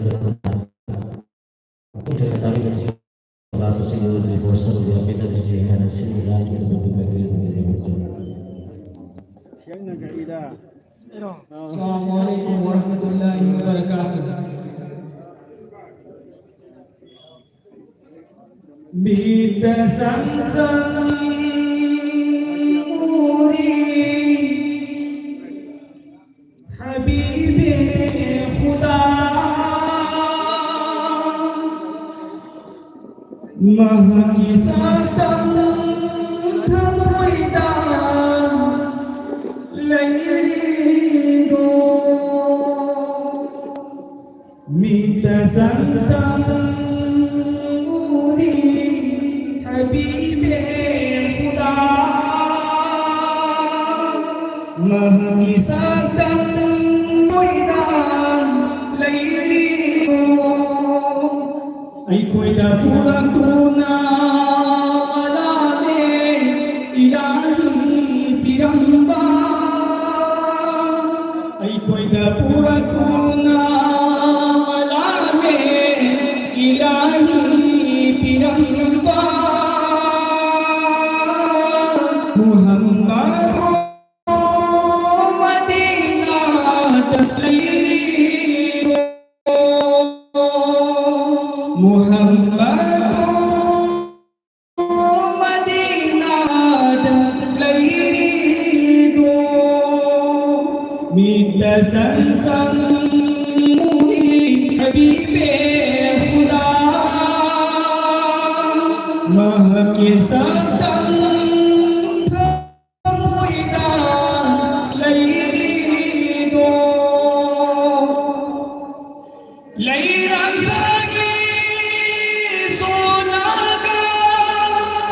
Assalamualaikum warahmatullahi wabarakatuh. Bita sang Habibi Khuda Maha Kisatan Thamoida Layrido Mita sang Habibi Khuda Maha Kisatan ay ko'y dapulang tunalane ilahi piramba ay ko'y dapulang tunalane ilahi piramba Muhammad sang Habibi Khuda Maha Kisatan Thamoida Layrido Layrang sagi solaga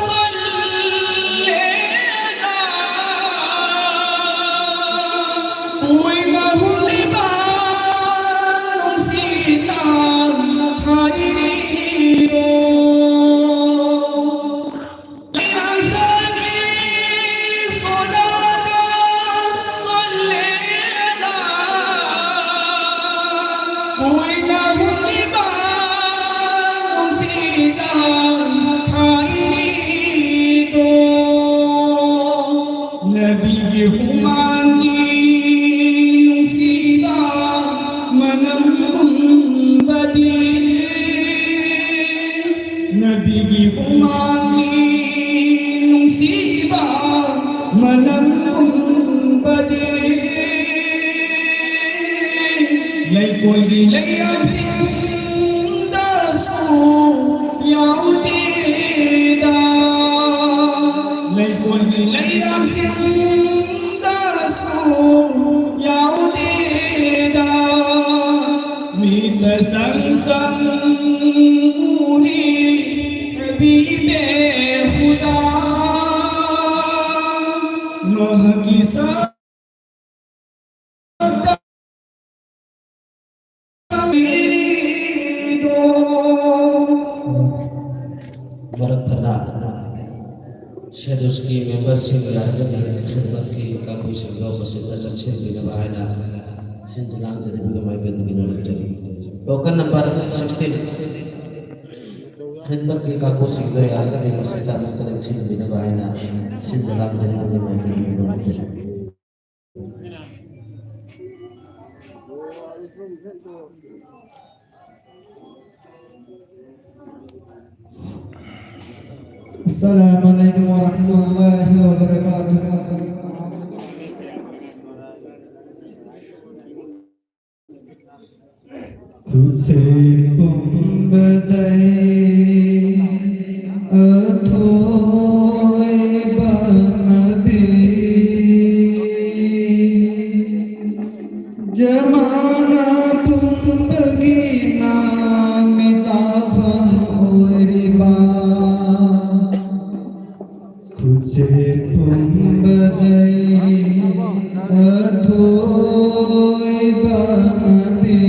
sallela Kuy शायद उसकी membership खिदमत की का कोई शब्दों को सिद्धा success भी नभाएना सिंधुलाम जब भी कमाई पे दुनिया में टोकन नंबर 16 खिदमत की का कोई सिद्धा याद है सिद्धा सक्सेस भी नभाएना सिंधुलाम जब भी कमाई पे दुनिया में Assalamualaikum warahmatullahi wabarakatuh. Kuse kumbadai athoy banabi jamana kumbagi namita hoy ba Kuse kumbadai athoy banabi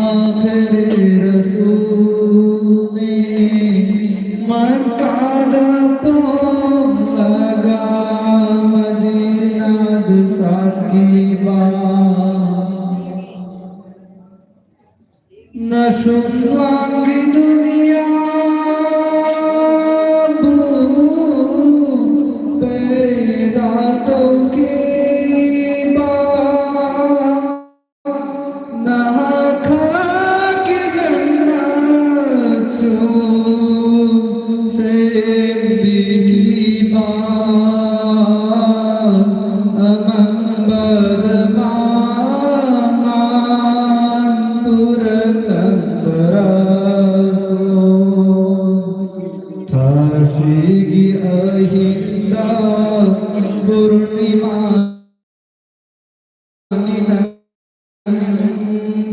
आखिरी रसूल ने मक्का दा पोम लगा मदीना द साकिबा नसुंगी दुनिया Sigi ahinda purnima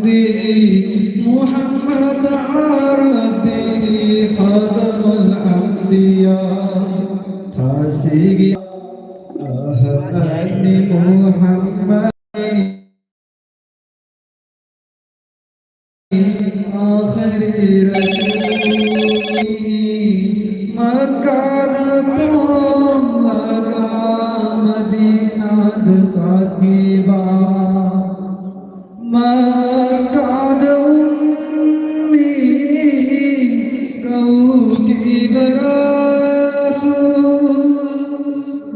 di Muhammad Arabi khadamul anbiya Sigi ahmad Muhammad akhiri rasuli मक्का दा pome लगा Medina the साकिबा मक्का दा उम्मी कौकी बरसूल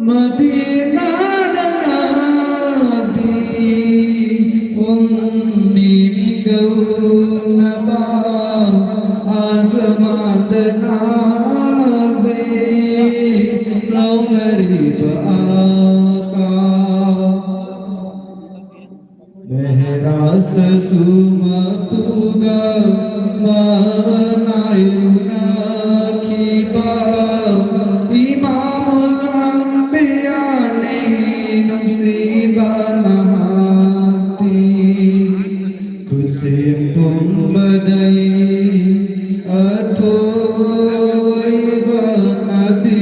मदीना दा नबी उम्मी गौ नबा आसमान दा Meherast sumatuga manayuna khiba Imamul Anbiya ne nasiba nahati Kusim tum badai athoi nabi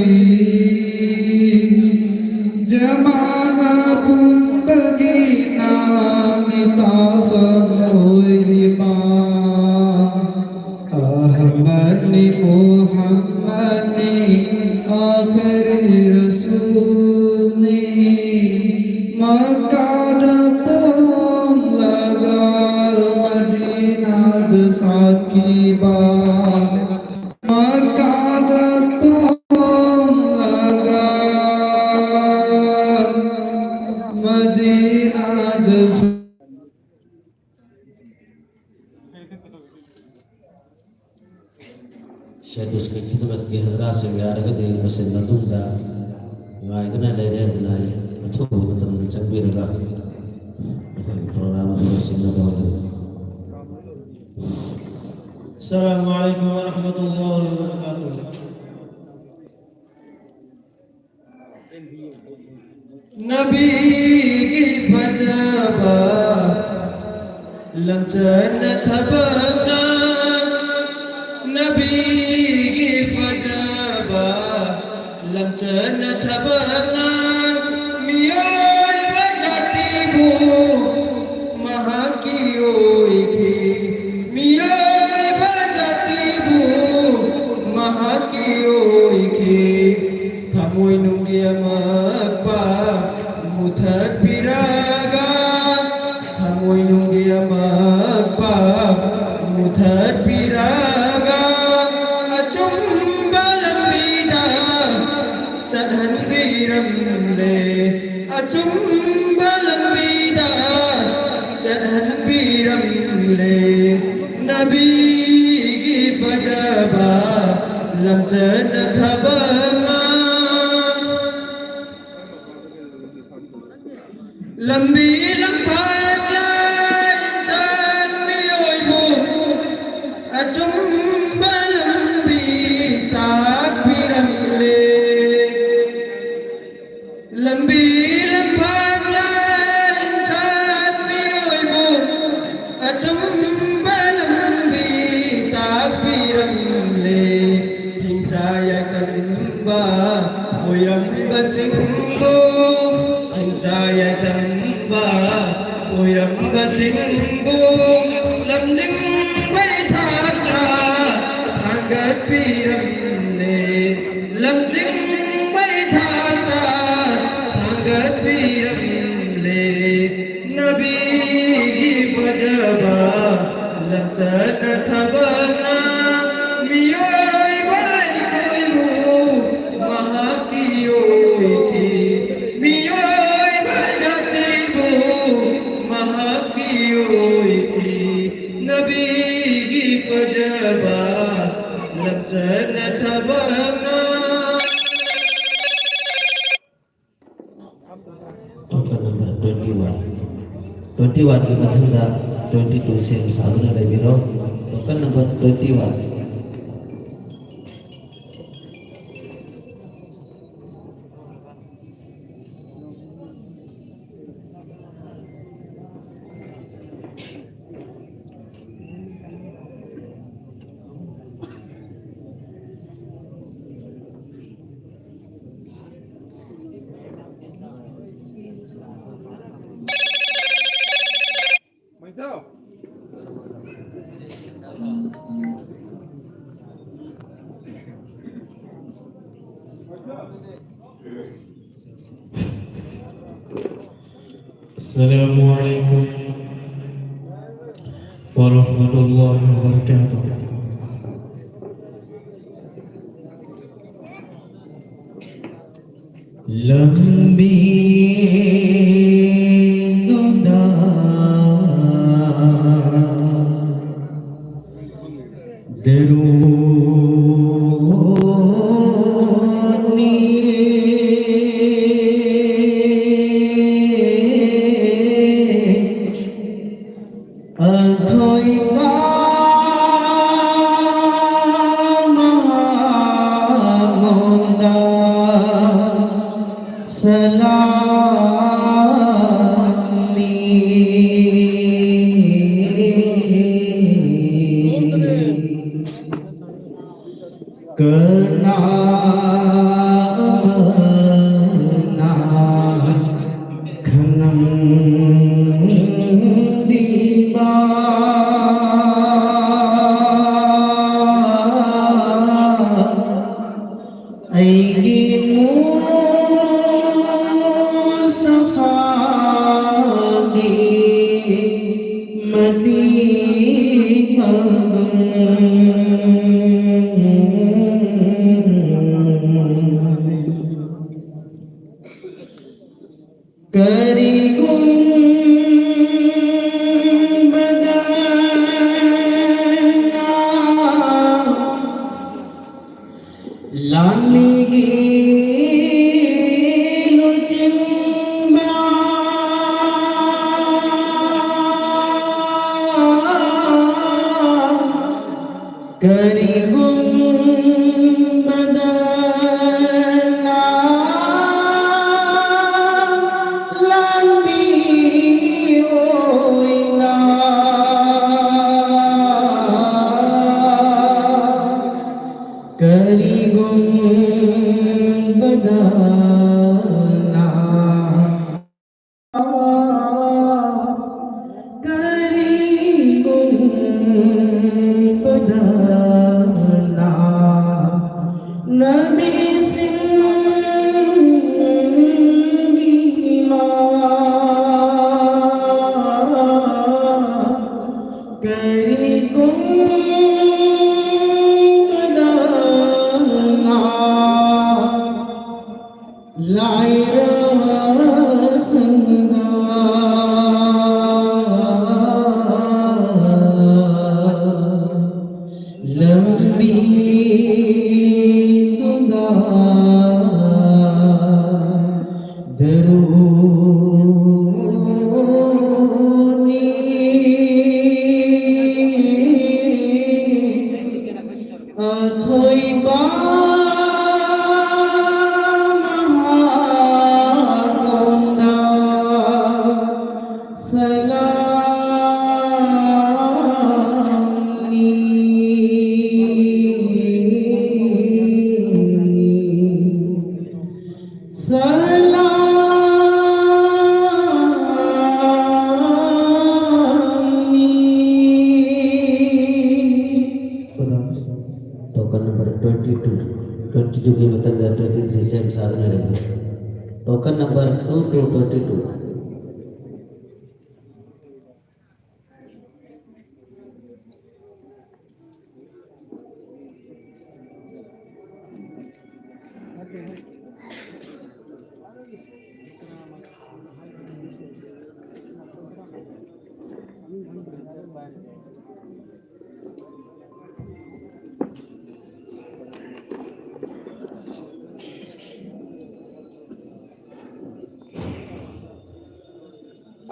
Jamana pumbagi Ahmad Muhammad akhiri rasul Maka da pom laga Madina da sakiba Maka da pom laga Madina da शायद उसकी खिदमत की हजरा से प्यार के दिल में से न दूंगा वाइदना ले रहे दिलाई तो मतलब चंबी लगा प्रोग्राम में से न बहुत अस्सलामु अलैकुम व रहमतुल्लाहि व बरकातुहू नबी की फजबा लम जन्नत बना नबी की फजबा लम जन्नत बना मियोय बजाती बो महा की ओई की मियोय बजाती बो महा की ओई की थमोय नुंगिया मपा मुथत पिरागा थमोय नुंगिया मपा मुथत पिरागा अचुम बलम बीदा सदहन वीरम ले अचुम बलम बीदा सदहन वीरम ले नबी की फजबा लम जन्नत बना लंबी लंबाक इंसान में ओइबो अजुम लंबी ताक बिरम ले लंबी लंबाक इंसान में ओइबो अजुम लंबी ताक बिरम ले हिंसा या तंबा ओयरम बसिंगो Saya tamba, uyam basingbu, lamjing बैठाता थांगत पीरमले लमजिंग बैठाता थांगत पीरमले नबी की फजबा लचन थबना मियोई बाई कोई महा कियोई थी मियोई बजाती वो महा कियोई थी नबी की फजबा लचन थबना टोकन नंबर 21 की मथुरा 22 से साधना ले बिरो token number 21 Assalamualaikum warahmatullahi wabarakatuh. Lambi duda kena mena kenang riba aigi Mustafa gi Kari badana lani gilu cimba Kari Athoy ba Suzuki Matanda 23 same sadhana lagi. Token number 2 to 22.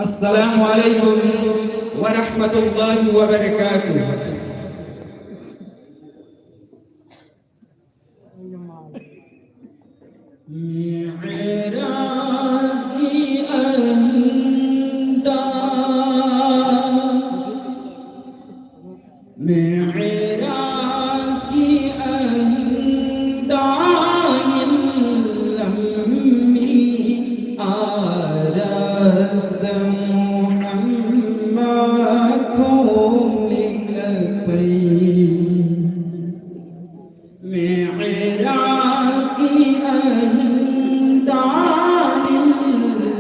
Assalamualaikum warahmatullahi wabarakatuh. Miraj की अहंता मिराज की अहंता लम्मी आरज़ मोहम्मद को लिख पई मिराज की अहंदान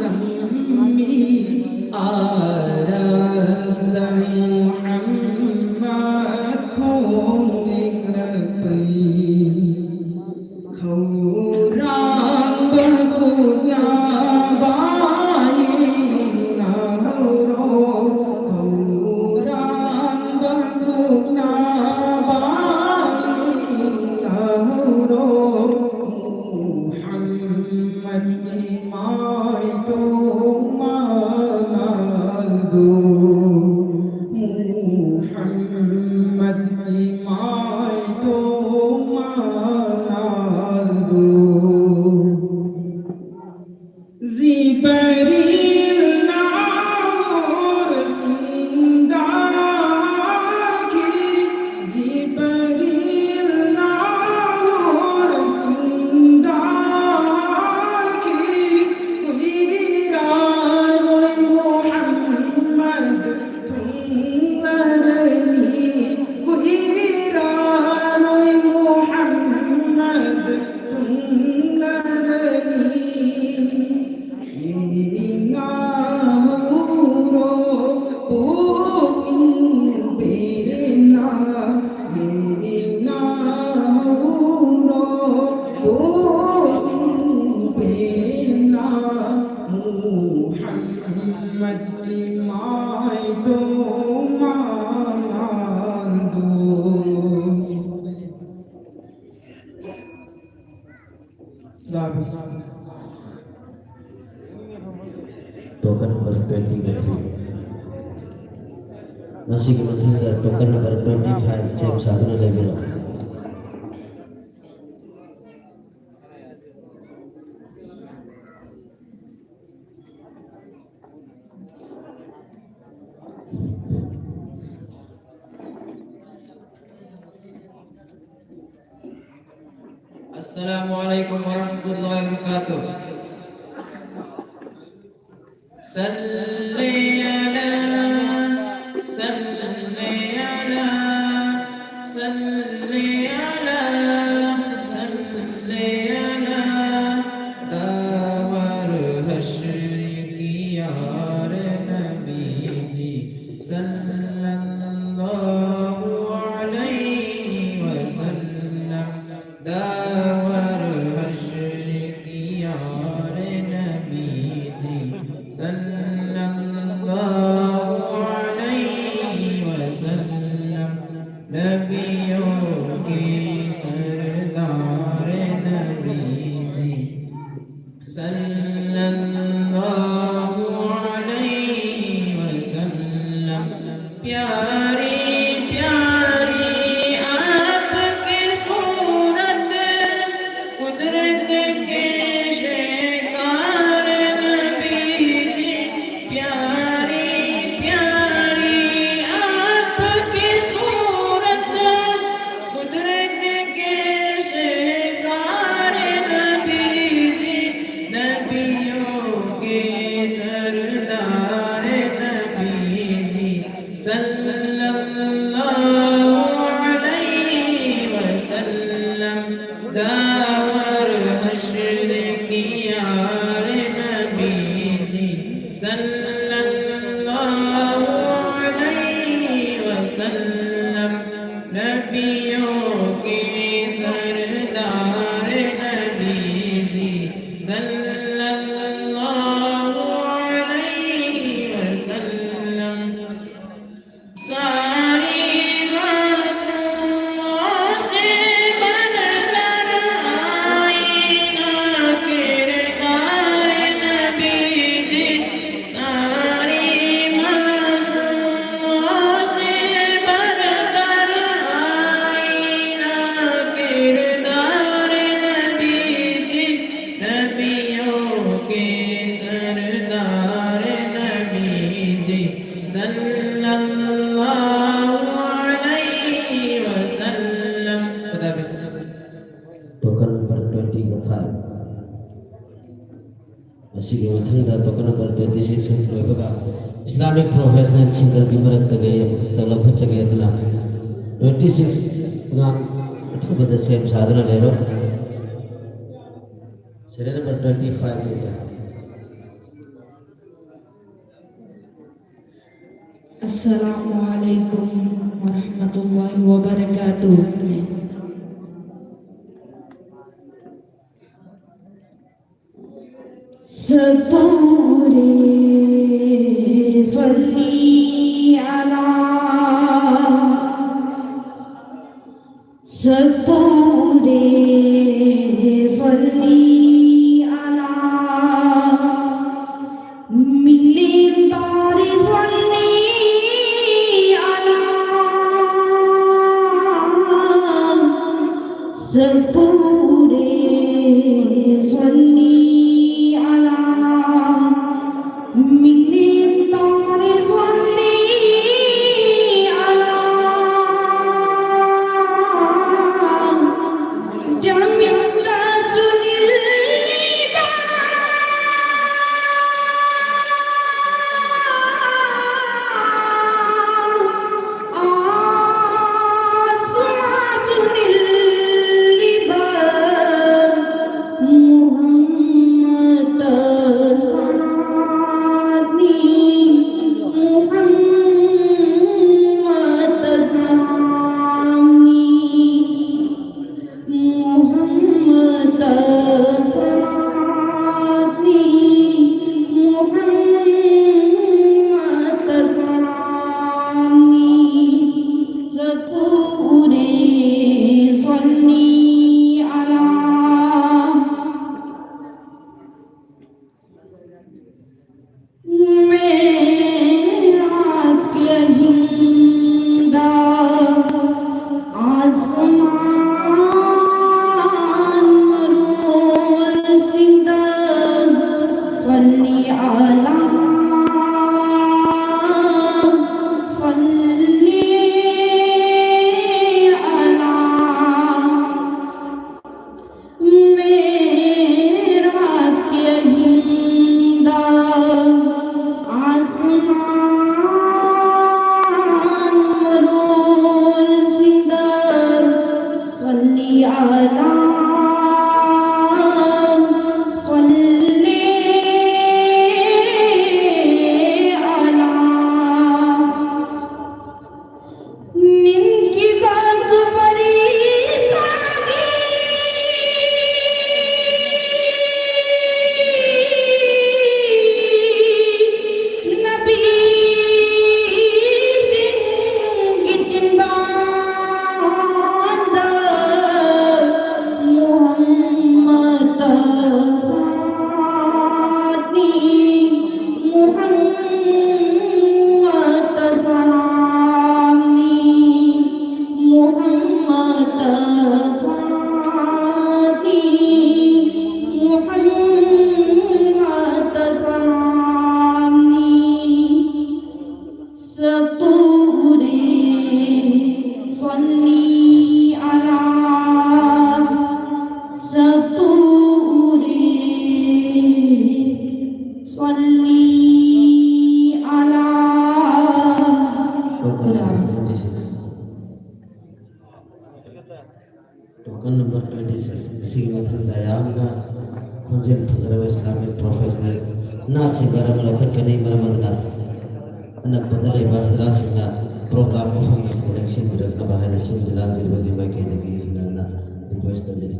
लम्मी आरज़ मोहम्मद को लिख पई खौरान बबुला by narrow खौरान बबुला Token number 23. Masih kita tinggal token number 25 same sadhana lagi. Assalamualaikum warahmatullahi wabarakatuh. Salli ala salli ala salli ala salli ala dawar hashri ki yaar nabi ji sallallahu alaihi wasallam dawar hashri ki yaar nabi ji sallallahu alaihi wasallam नबियों के सरदार नबी जी सल्लल्लाहु अलैहि वसल्लम प्यारी प्यारी आपकी सूरत कुदरत के शेकार नबी जी प्यारी प्यारी आपकी सूरत कुदरत के शेकार नबी जी नबी वसल्लम नबियों के सरदार नबी जी सल्लल्लाहु अलैहि वसल्लम सारी मासूमों से बनकर आईना किरदार नबी जी सारी मासूमों से बनकर आईना किरदार नबी जी नबियों के सरदार नबी जी सल्लल्लाहु अलैहि वसल्लम। टोकन नंबर 25 ꯑꯁꯤꯒꯤ ꯃꯊꯪꯗ ꯇꯣꯀꯟ ꯅꯝꯕꯔ 26 ꯂꯣꯏꯕꯒ ꯏꯁꯂꯥꯃꯤꯛ ꯄ꯭ꯔꯣꯐꯦꯁꯅꯦꯜ ꯁꯤꯡꯒꯔꯒꯤ ꯃꯔꯛꯇꯒꯤ ꯑꯃꯨꯛꯇ ꯂꯧꯈꯠꯆꯒꯦ ꯑꯗꯨꯅ 26 ꯉꯥꯛ ꯑꯊꯨꯕꯗ ꯁꯦꯝ ꯁꯥꯗꯨꯅ ꯂꯩꯔꯣ ꯁꯦꯔꯤꯌꯜ ꯅꯝꯕꯔ 25 ꯂꯩꯖꯩ Assalamualaikum warahmatullahi wabarakatuh. Sabure salli ala Sabure salli ala Millin tari salli ala Sabure salli ala Millin tari salli ala Jamil sunil token number 26 इसी मथंदा यामना खुंजिन फजरव इस्लामिक प्रोफेशनल ना सिंगर मलखत के नहीं मरमदना अनक बदले बाजरा सिंगा program ko kung mas connection bilang kabahay na sindilan din bagi may kinagin na request na din.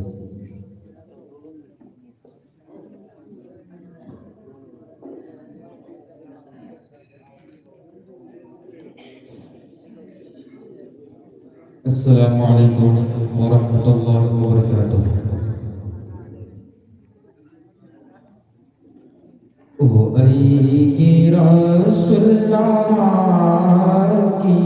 Assalamualaikum warahmatullahi wabarakatuh. O ay Rasulullah ki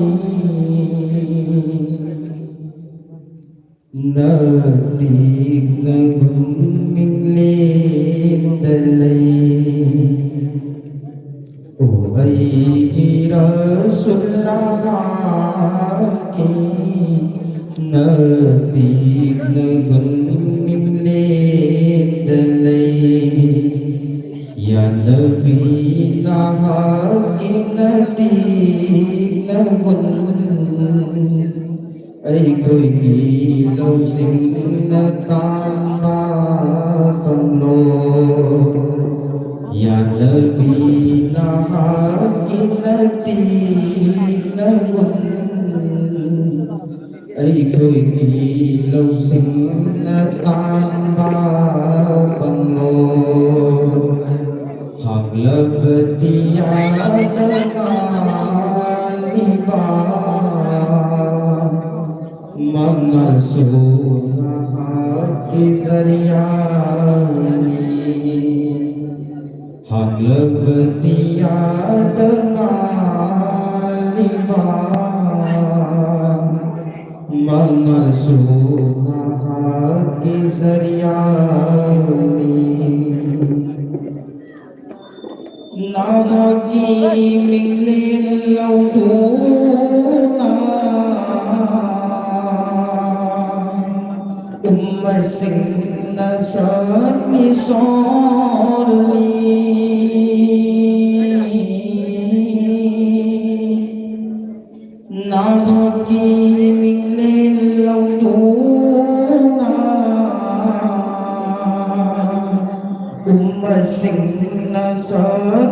natik naguming lindalay. O ay Rasulullah ki natik naguming lindalay. Ya Nabi natik nagun ay ko'y ilaw sinatan mafano. Ya Nabi natik nagun ay ko'y ilaw sinatan mafano. Haglabtiya nagaliba mangal sunahat kisaryani. Haglabtiya nagaliba mangal sunahat kisaryani. Nahagi minglin lautuna ummasing nasat ni sorli. Nahagi minglin lautuna ummasing nasat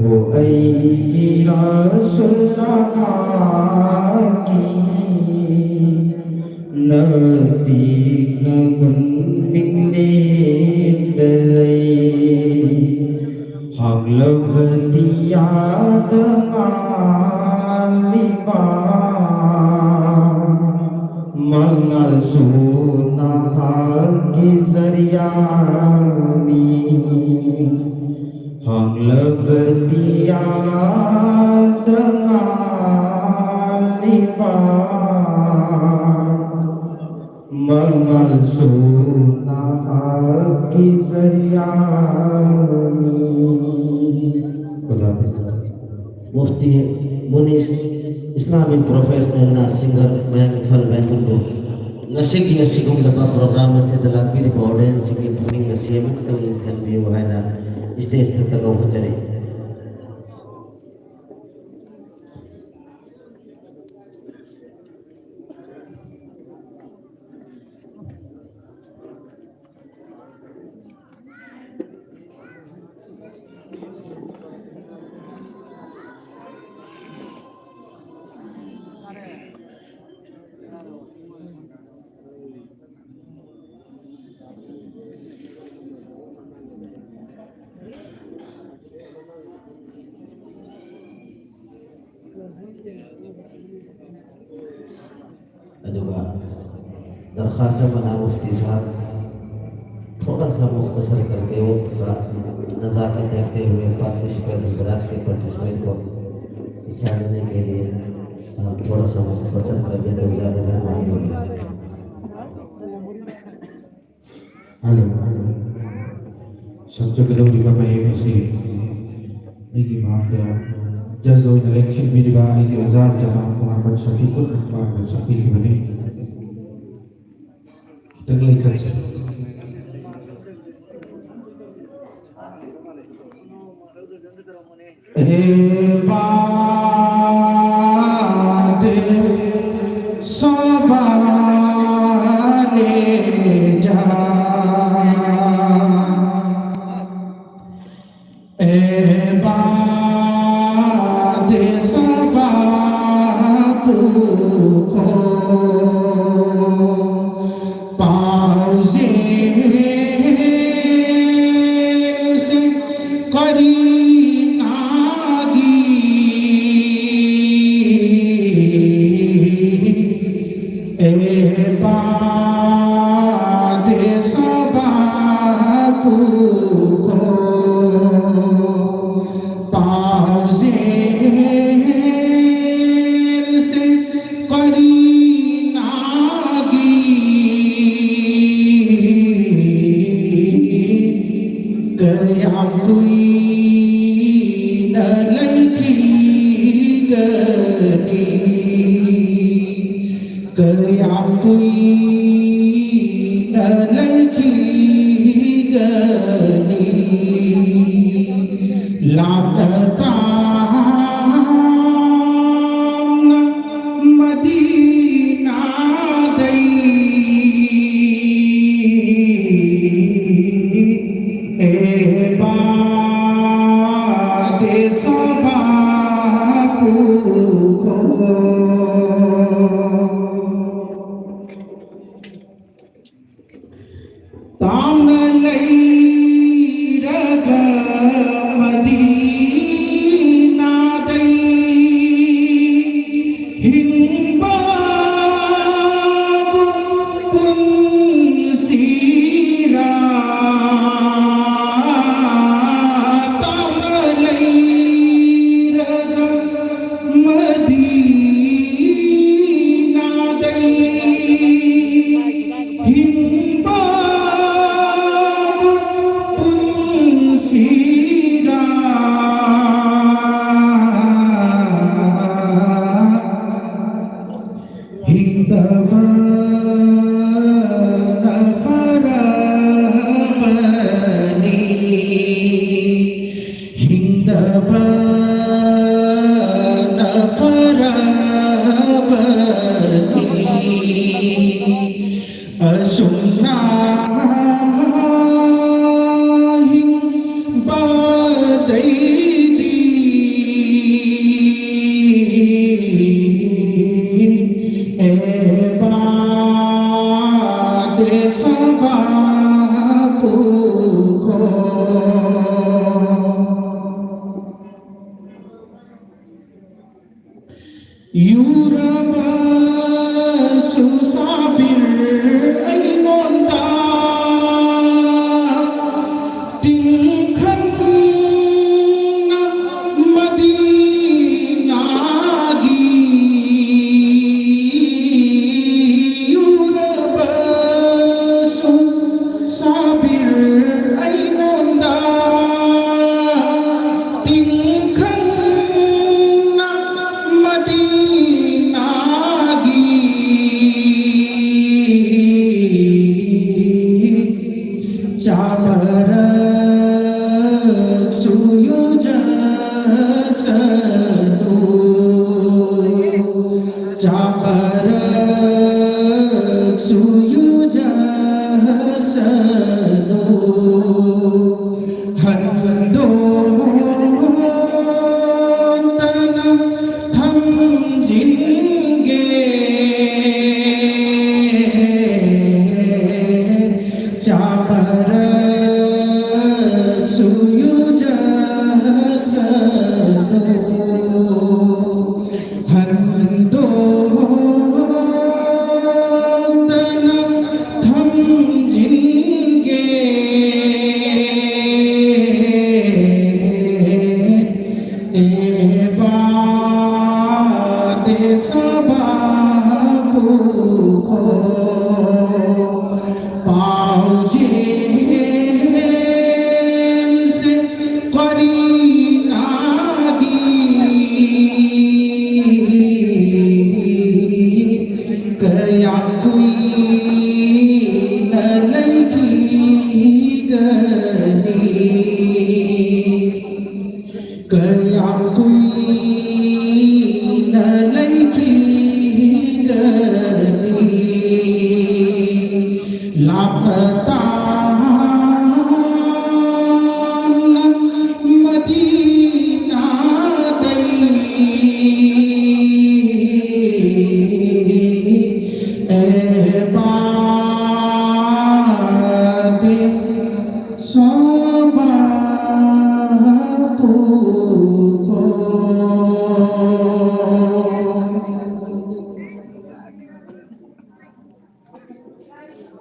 O ay Rasulullah ki natik nagunbing lindalay. Haglabtiya nagaliba mangal sunahat kisaryani. Haglabtiya nagaliba mangal sunahat kisaryani. Mufti Munis Islamic Professional na singer Mayang Ifal Bentundo nasigi na sigong dapat programa sa dalang pinipaulen sige puning na siya magkawin interview na stage na tagaw ko dyan. अदुआ दरख्वास्त बना मुफ्ती साहब थोड़ा सा मुख्तसर करके वक्त का नज़ाकत देखते हुए पार्टिसिपेंट हजरात के पार्टिसिपेंट को हिस्सा लेने के लिए आप थोड़ा सा मुख्तसर कर दें तो ज़्यादा मेहरबानी होगी. Halo, satu kedua di bawah ini masih lagi maaf ya. जज़ो इलेक्शन बिरवा ini uzar jamaah Muhammad Syafiqul Rahman dan Syafiq ini kita lihat saja. बादे सवाले जा बादे सबाबू को पाउजे से करी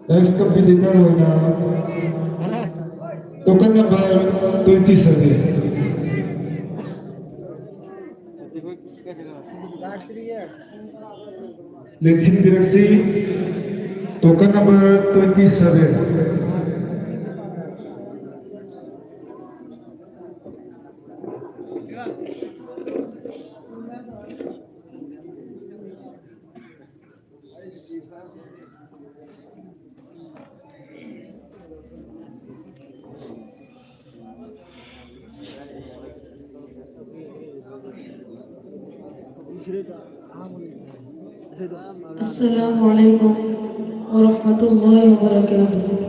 Next competitor na token number 27. Lexing Direksi, token number 27. Assalamualaikum warahmatullahi wabarakatuh.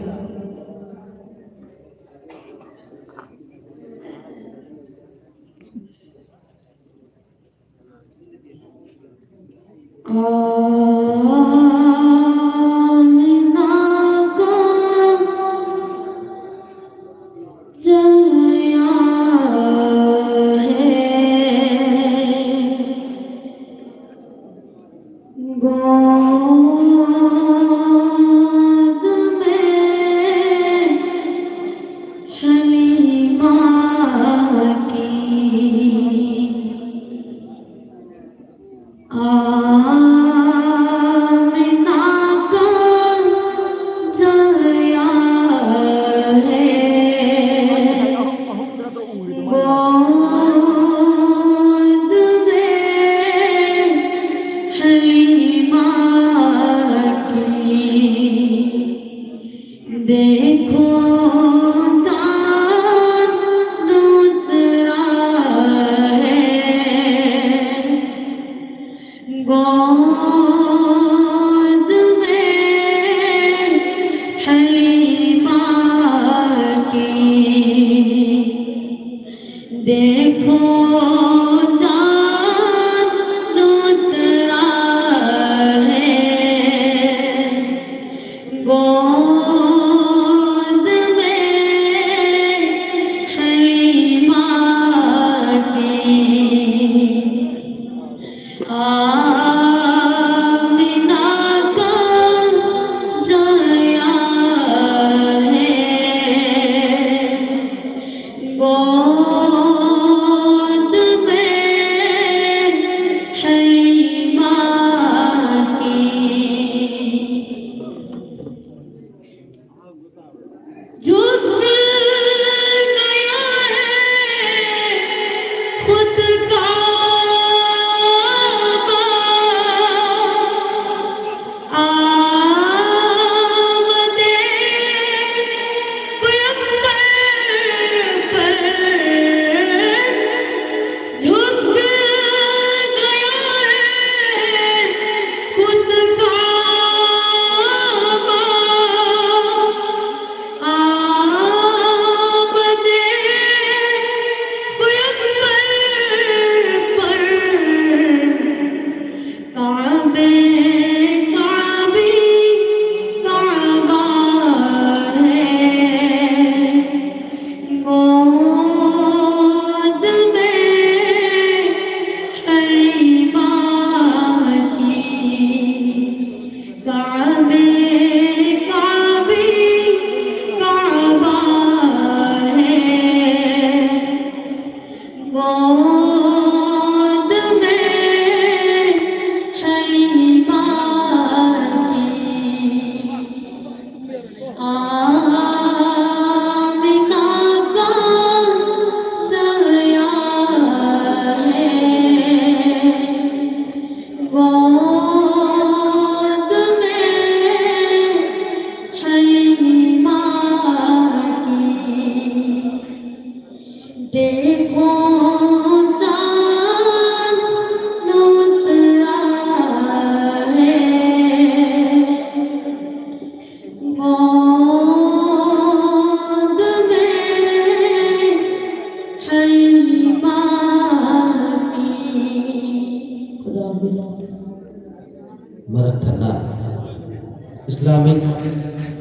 Islamic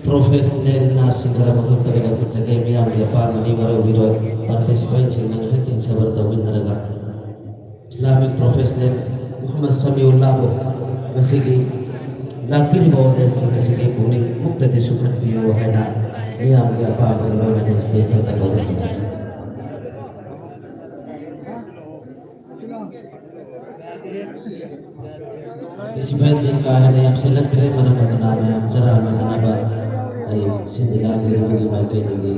professional na segera magtagdag at sa kaya miyang Japan na libaro biro participate sa nang hating sa bertawid na naga Islamic professional Muhammad Samiullah na sige lapil mo des sa sige puning Muqtadi Sukan Biyu Wahana yang apa mengenai dan stage tata kelola. Ismail kahane yang selektre mana nama yang cerah mana nama ay sindilah diri bagi lagi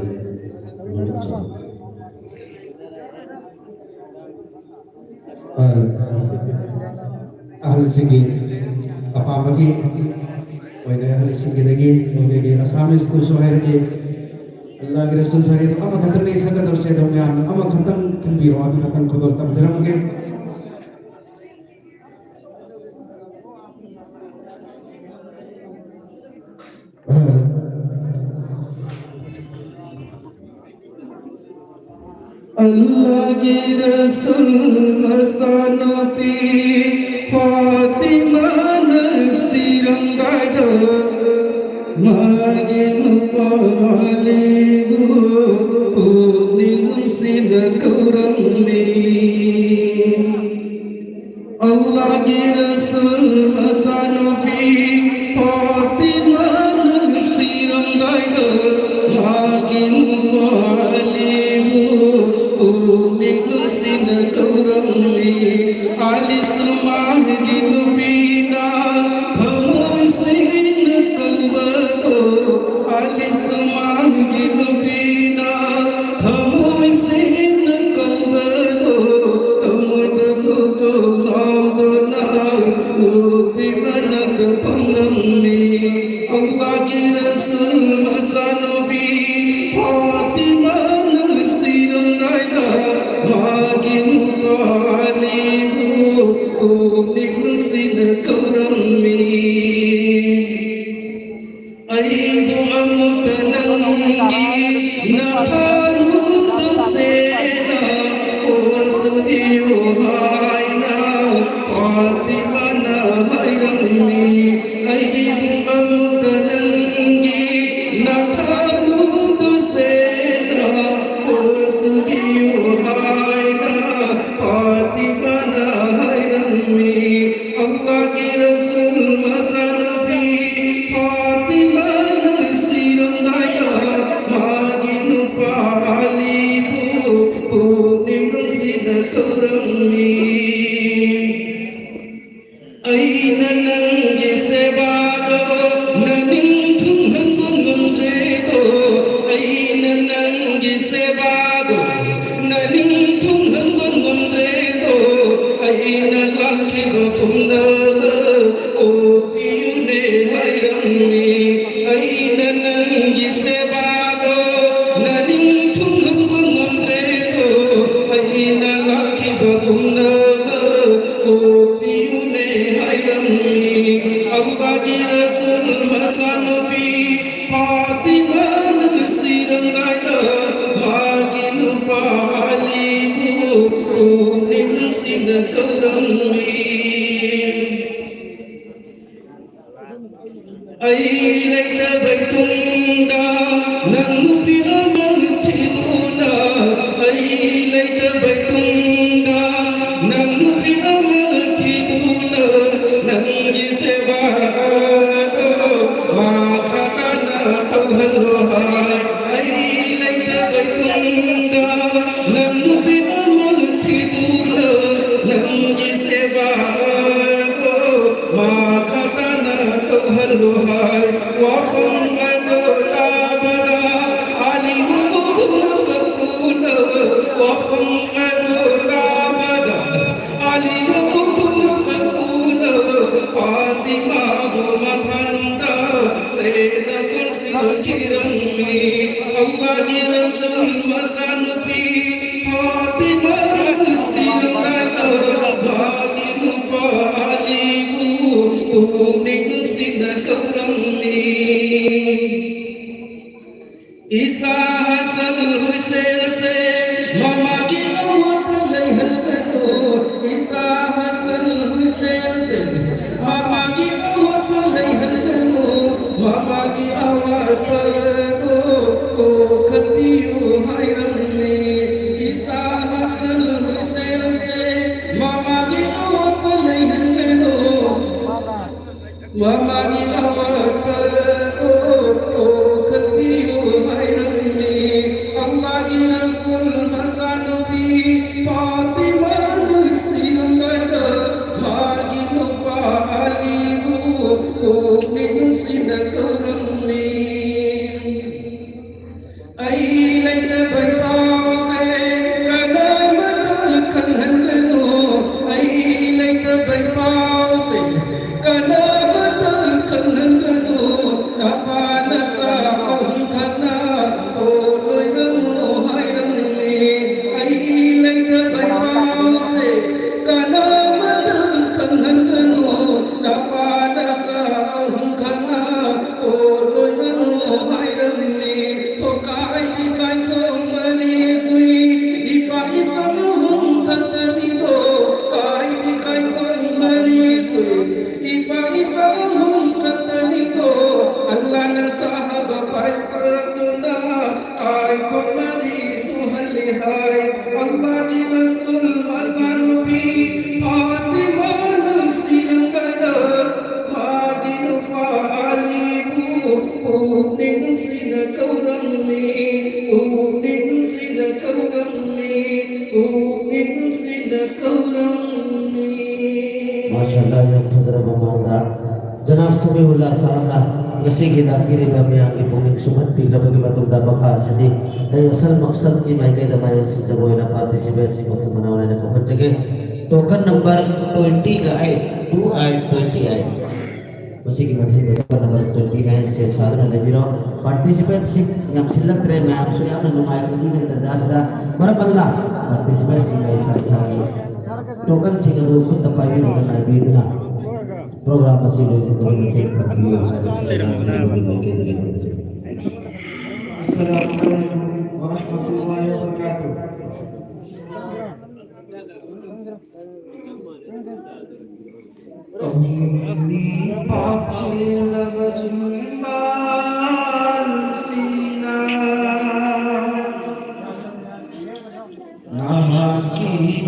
menuju. Ahli singgi apa bagi wajah ahli singgi lagi bagi asamis tu sohir lagi Allah ke Rasul sohir itu amat khatam ni sangat terus saya dongnya amat khatam kembiro amat khatam kodol tam jeram lagi Allah ke Rasul masanapi Fatimah nasirang gaida magin paligu uning sidakurang ni Allah ke Rasul masanapi Fatimah nasirang gaida magin paligu uning sidakurang ni alis rumah ginu bina kamu sin kalbato alis rumah ginu bina kamu sin kalbato kamu tu laudna ubi manag pangami Allah ki Rasul masanabi Fatimah nasirang gaida magin alimu uning sidakurami aibu amutanangi nakaru tasena wasdiyu haina Fatimah na mayrami aibu amutanangi nakaru tasena wasdiyu haina Fatimah na mayrami Allah ki Rasul masanabi Fatimah nasirang gaya magin palibu uning sidakurami ay nananggi sebado naning tunghan bungundredo ay nananggi sebado naning tunghan bungundredo ay nalaki bapundaba o piyune mayrami ay nananggi sebado naning tunghan bungundredo ay nalaki bapundaba o piyune mayrami Allah ki Rasul masanabi Fatimah nasirang gaida magin palibu uning sidakurami ay layta baytunda nang pinamagtiduna ay layta baytunda nang pinamagtiduna nang gisebado makatana tawhalluhay ay layta baytunda nang pinamagtiduna nang gisebado makatana tawhalluhay wa kum adolabada alimukum katuna wa kum adolabada alimukum katuna Fatimah matanda sayyidatul sikirami Allah ki Rasul masanabi Fatimah nasirang gaida magin palibu uning sidakurami Isa Hasan Husain se mama ki awat layhal gano Isa Hasan Husain se mama ki awat layhal gano mama ki awat gano ko khatiyu hayrami Isa Hasan Husain se mama ki awat layhal gano mama ki awat gano kanamata kanangano napana sa ahong kana oloy ramo hay ramne ay ilay na baypaw se kanamata kanangano napana sa ahong kana oloy ramo hay ramne o kahit di kayong manisui ipa isang ahong katanido kahit di kayong manisui ipa isang ahong katanido Allah na sahaba pa'y paratuna kahit kong marisu halihay Allah di Rasul masanupi Fatima na sinang gayat magino pa alibu unin sinakaurang ni unin sinakaurang ni unin sinakaurang ni माशाल्लाह yang fazra bamanda Janab Samiullah Sa'ala kasi ginakiri kami ang ipuning sumanti kapag ibatong dabaka sidi ay asal maksad ki may kay damayon si Jaboy na participate si Kuting Manaw na nagpapatsage token number 20 ka ay 2 ay 20 ay masih gimana token number 29 same sa na biro participate si yang silak tre may apso yan ng lumay kong inang tadas na marapang na participate si guys sa token si kadukot na pabiro na nabito na program masih lagi berbentuk video hadis Assalamualaikum warahmatullahi wabarakatuh. Ini pakcil berjumbar sinar nah kini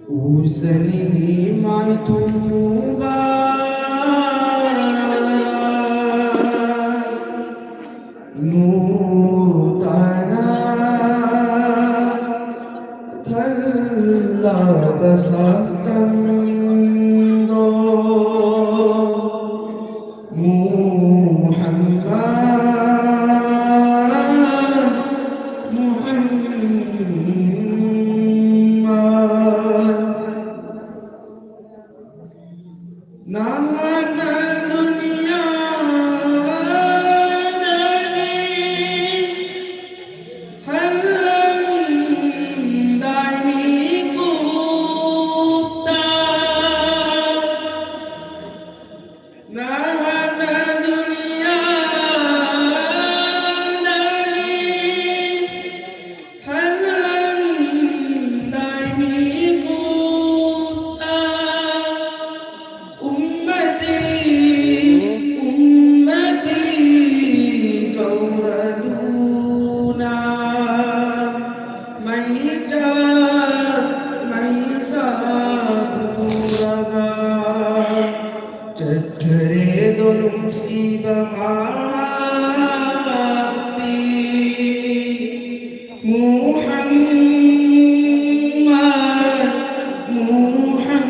Usani mai tumba nur tana thalla basatan do Nana dunia dani halam dami kupta Nana dunia dani halam dami kupta Ummati kauraduna maija maisa puraga chakre dolum sibamati Muhammad Muhammad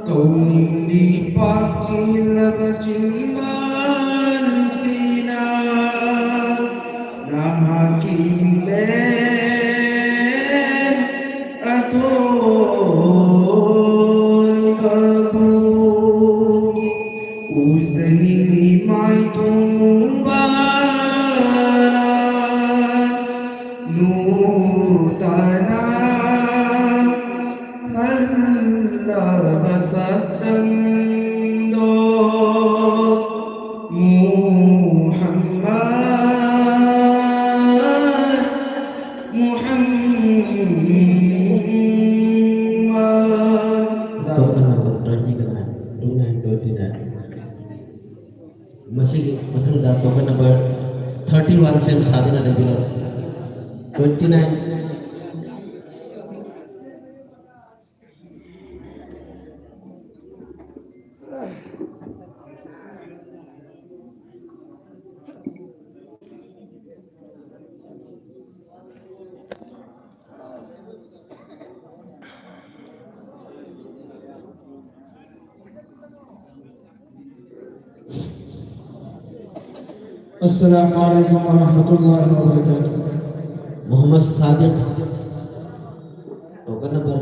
Kauning dipakcil berjimban sinar Nah hakim len atoy babu Usani limay tumbaran Nur tanah Halla basatan dos Muhammad Muhammad token number 29 masih dah token number 31 same साधन ada juga 29 Assalamualaikum अस्सलामु अलैकुम वरहमतुल्लाहि वबरकातुह। Mohammad Sadiq token number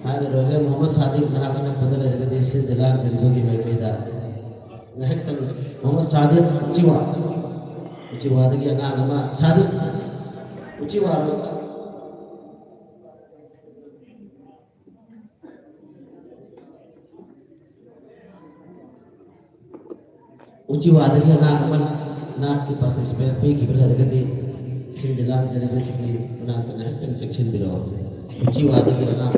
हाल रोले मोहम्मद सादिक नागन बदल जगदीश जलाल जरिबगी में केदा नहक मोहम्मद सादिक उचिवा दगी अंगागमा सादिक उचिवा उचिवादगी अंगागमा नाट की participate पे की बदल जगदी सिंजलाल जरिबगी की नाट नहक कंस्ट्रक्शन बिरो उचिवादगी अंगाग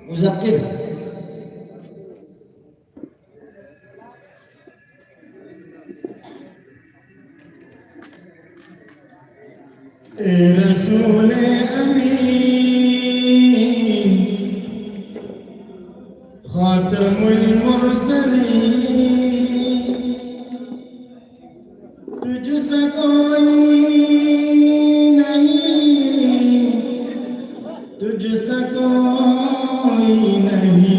मुज़क्किर ए रसूल अमीन खातमुल मुरसलीन तुझसे कोई नहीं, तुझसे कोई नहीं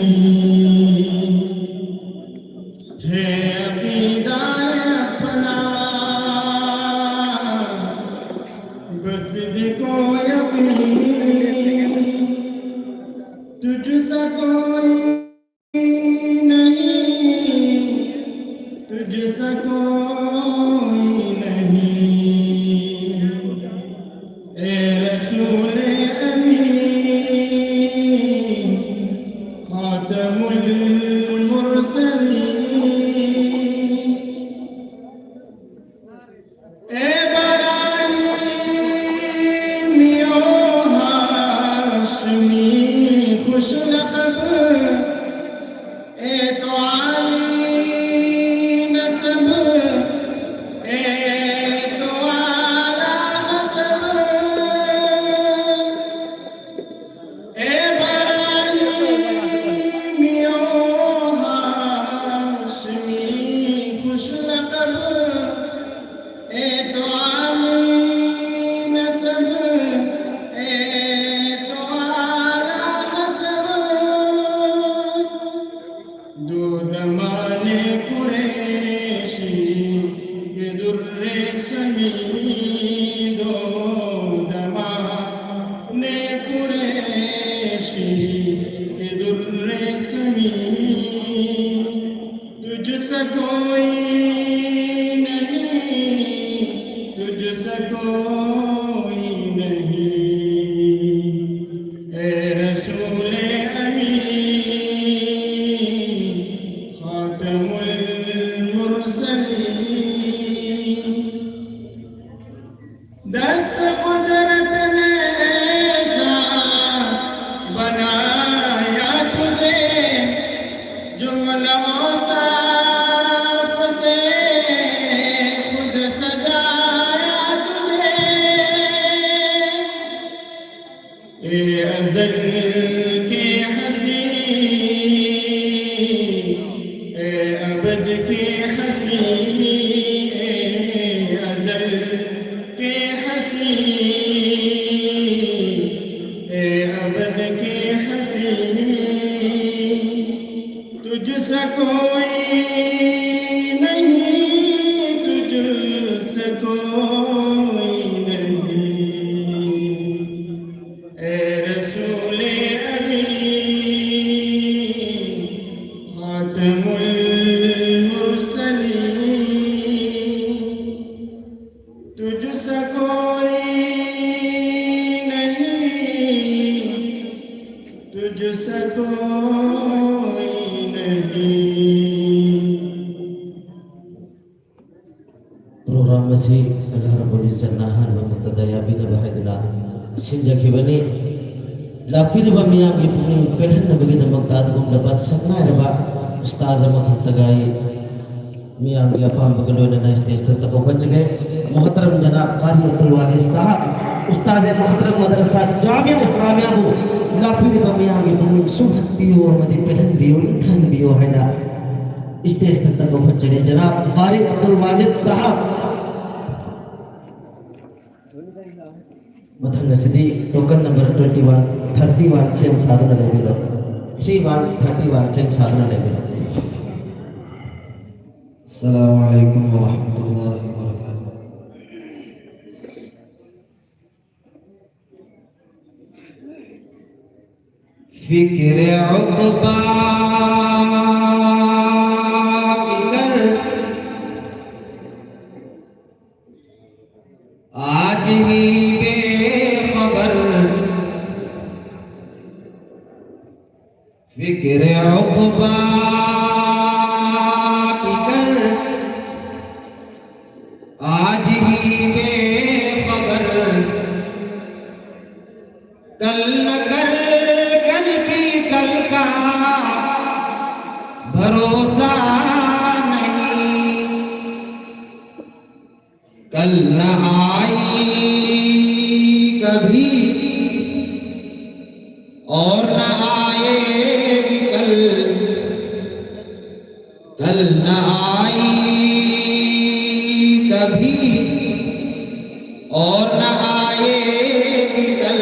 है अकीदा अपना बस देखो यकीन तुझसे कोई नहीं, तुझसे कोई नहीं ए रसूल अमीन खातमुल मुरसलीन ए खुश लक़ब ए तो आली नसब ए तो आला हसब ए बराहीमियो हाशमी खुश लक़ब ए तो आली नसब ए तो आला हसब दो दमाने कुरैशी के दुर्रे समी दो दमाने कुरैशी के दुर्रे समी तुझसे कोई नहीं, तुझसे कोई नहीं ए रसूल अमीन खातमुल मुरसलीन दस्त कुदरत ने ऐसा बनाया तुझे जुमला औसाफ से खुद सजाया तुझे ए अज़ल के हसी ए अबद के हसी ए अज़ल के हसी ए अबद के हसी तुझसे कोई नहीं, तुझसे कोई नहीं ए रसूल अमीन खातमुल मुरसलीन तुझसे कोई नहीं, तुझसे कोई नहीं program masih Allah Rabbul Izzat nahan wa muqtadaya bina bahidullah sinjaki bani lapir ba miyam ki puning pelhan na bagi damak tad gum labas sakna raba ustaz amak tagai miyam ki apam bagalo na stage tak ko bachge muhtaram janab qari abdul wali sahab ustaz muhtaram madrasa jami islamiyah bu lapir ba miyam ki puning suhat biyo madi pelhan biyo inthan biyo haina stage tak ko bachge janab qari abdul wajid sahab मथंग सिद्धि token number 31 same साधना ले below 31 same साधना ले below अस्सलामु अलैकुम वरहमतुल्लाहि वबरकातुह। फिक्र उक़बा की कर आज ही बेखबर, फिक्र उक़बा की कर आज ही बेखबर, कल न कर कल की कल का भरोसा नहीं, कल न आई कभी और न आएगी कल, कल न आई कभी और न आएगी कल,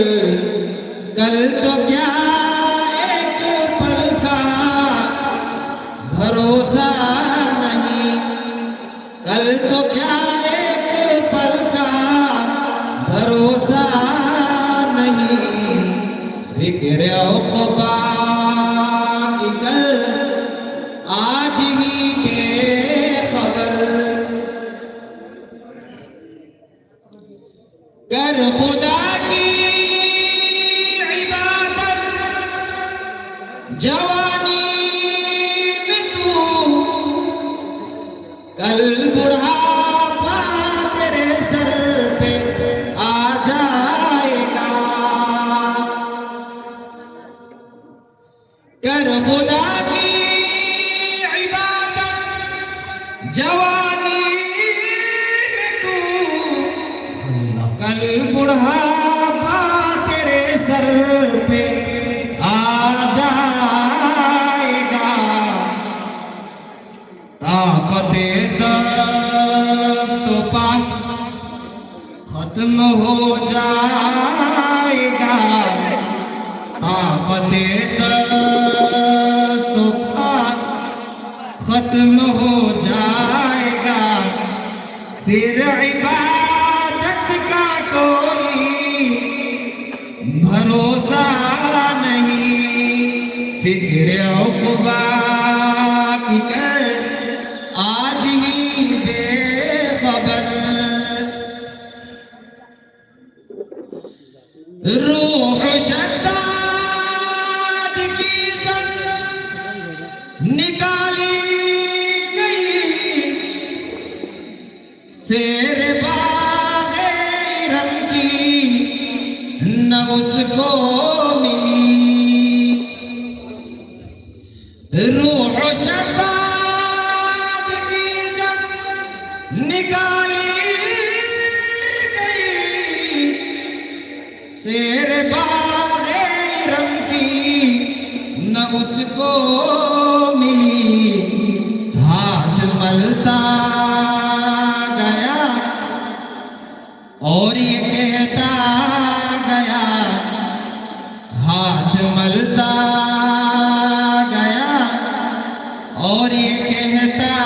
कल तो क्या एक पल का भरोसा नहीं, कल तो क्या एक पल का भरोसा नहीं, फिक्र उक़बा की कर आज ही बेखबर, कर खुदा की इबादत जवानी में तू, कल बुढ़ापा तेरे सर पे आ जाएगा, कर खुदा की इबादत जवानी में तू, कल बुढ़ापा तेरे सर पे आ जाएगा, ताकते दस्त पा खत्म हो जाएगा, ताकते दस्त पा खत्म हो जाएगा, फिर इबादत का कोई भरोसा नहीं, फिक्र उक़बा की कर आज ही बेखबर, रूह शद्दाद की जब निकाली गई, शेर बाग़े इरम की न उसको मिली, रूह शद्दाद की जब निकाली गई, शेर बाग़े इरम की न उसको मिली, हाथ मलता गया और ये कहता गया, हाथ मलता गया और ये कहता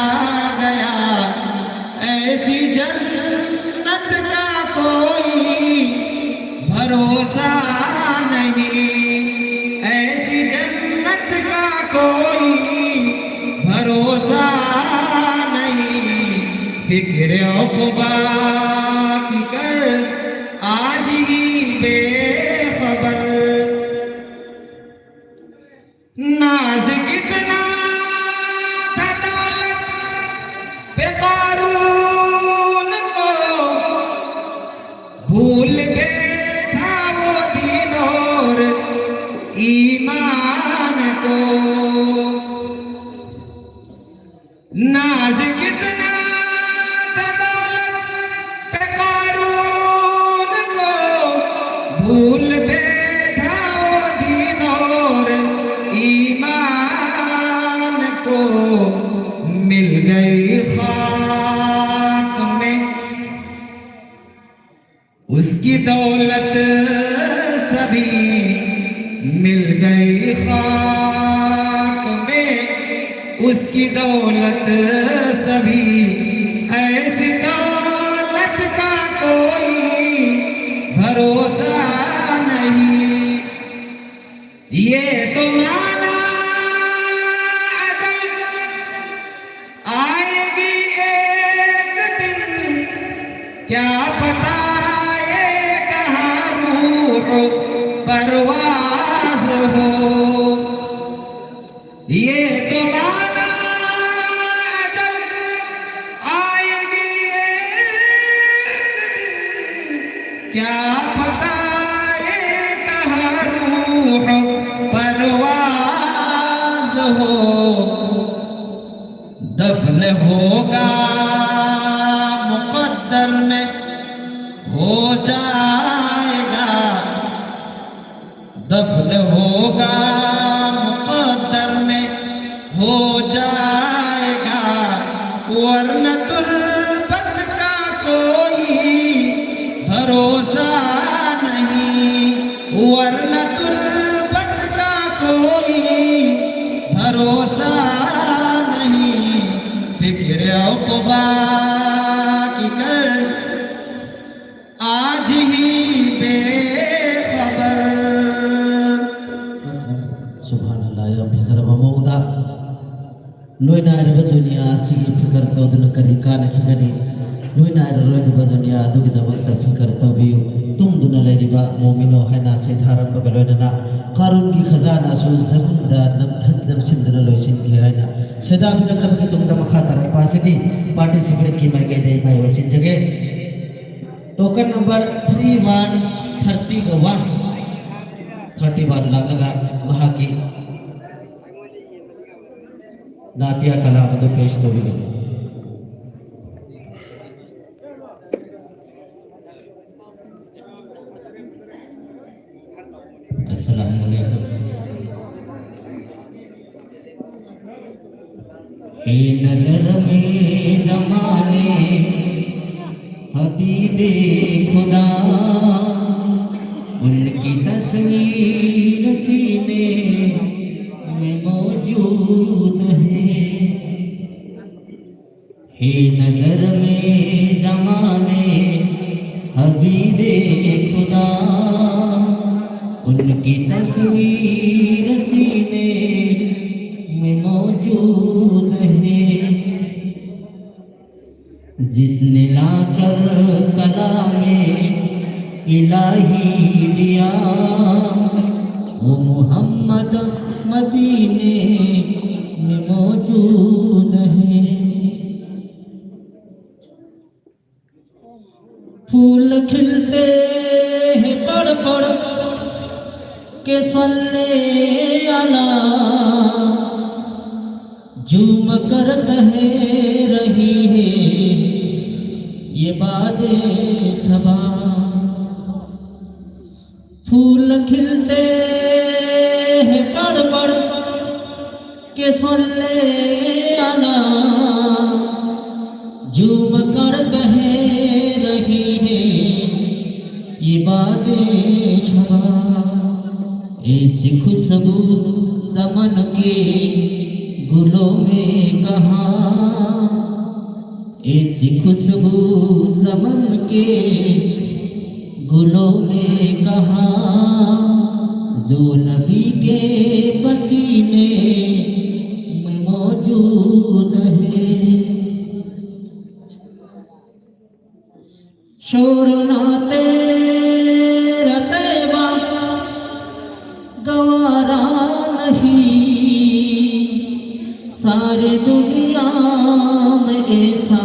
गया, ऐसी जन्नत का कोई भरोसा नहीं, ऐसी जन्नत का कोई भरोसा नहीं, फिक्र उक़बा की कर आज ही बेखबर, नाज कितना था दौलत पे क़ारून को, भूल बैठा वो दीन और ईमान को, नाज कितना था दौलत पे क़ारून को, भूल बैठा वो दीन और ईमान को, मिल गई खाक में उसकी दौलत सभी, मिल गई खाक में उसकी दौलत सभी, ऐसी दौलत का कोई भरोसा नहीं। ये तो माना अजल आएगी एक दिन, क्या पता ये कहाँ रूह परवाज हो। ये तो माना अजल आएगी एक दिन, क्या पता ये कहाँ रूह परवाज हो। दफन होगा मुकद्दर में हो जाएगा, दफन होगा मुकद्दर में हो जाएगा, वरना तुर्बत का कोई भरोसा नहीं, वरना तुर्बत का कोई भरोसा नहीं। फिक्र उक़बा की कर आज ही बेखबर। सुभान अल्लाह या फिजर बमौदा लोइना रब दुनिया सी फिकर तो दुन करी कान खिगनी लोइना रोद बदुनिया दुग दमक फिकर तो भी तुम दुन लेरिबा मोमिनो है ना से धारम बगलोना कारून की खजाना सु जमींदा नमथत नम सिंदन लोइसिन की है ना सदा फिर लब की तुम दम खाता रख पासिदी पार्टिसिपेट की मैं गए दे मैं वसिन जगह टोकन नंबर 31 लगगा वहाँ की नातिया कला मधु पेश तो भी अस्सलाम वालेकुम। हे नजर में जमाने हबीबे खुदा, उनकी तस्वीर सीने में मौजूद है। हे नजर में जमाने हबीबे खुदा, उनकी तस्वीर सीने में मौजूद है। जिसने लाकर कलामे इलाही दिया, वो मोहम्मद मदीने में मौजूद है। फूल खिलते हैं पड़ पड़ के सल्ले अला, झूम कर कह रही है ये बादे सबा। फूल खिलते हैं पड़ पड़ के सल्ले अला, झूम कर कह रही है ये बादे सबा। ऐसी खुशबू समन के गुलों में कहाँ, ऐसी खुशबू समन के गुलों में कहाँ, जो नबी के पसीने में मौजूद है। शोर नाते रतेबा गवारा नहीं, सारे दुनिया में ऐसा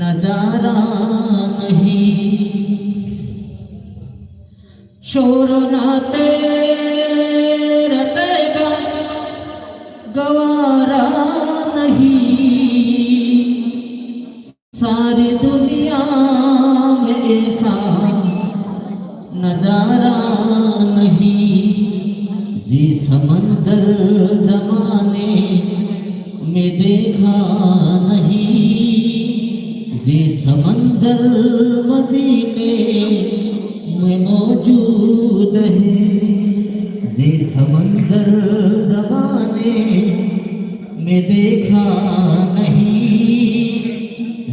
नजारा नहीं। शोर नाते रतेबा गवारा नहीं, सारी दुनिया में ऐसा नजारा नहीं। जिस मंजर जमाने में देखा नहीं, जिस मंजर मदीने में मौजूद है, जिस मंजर जमाने में देखा नहीं,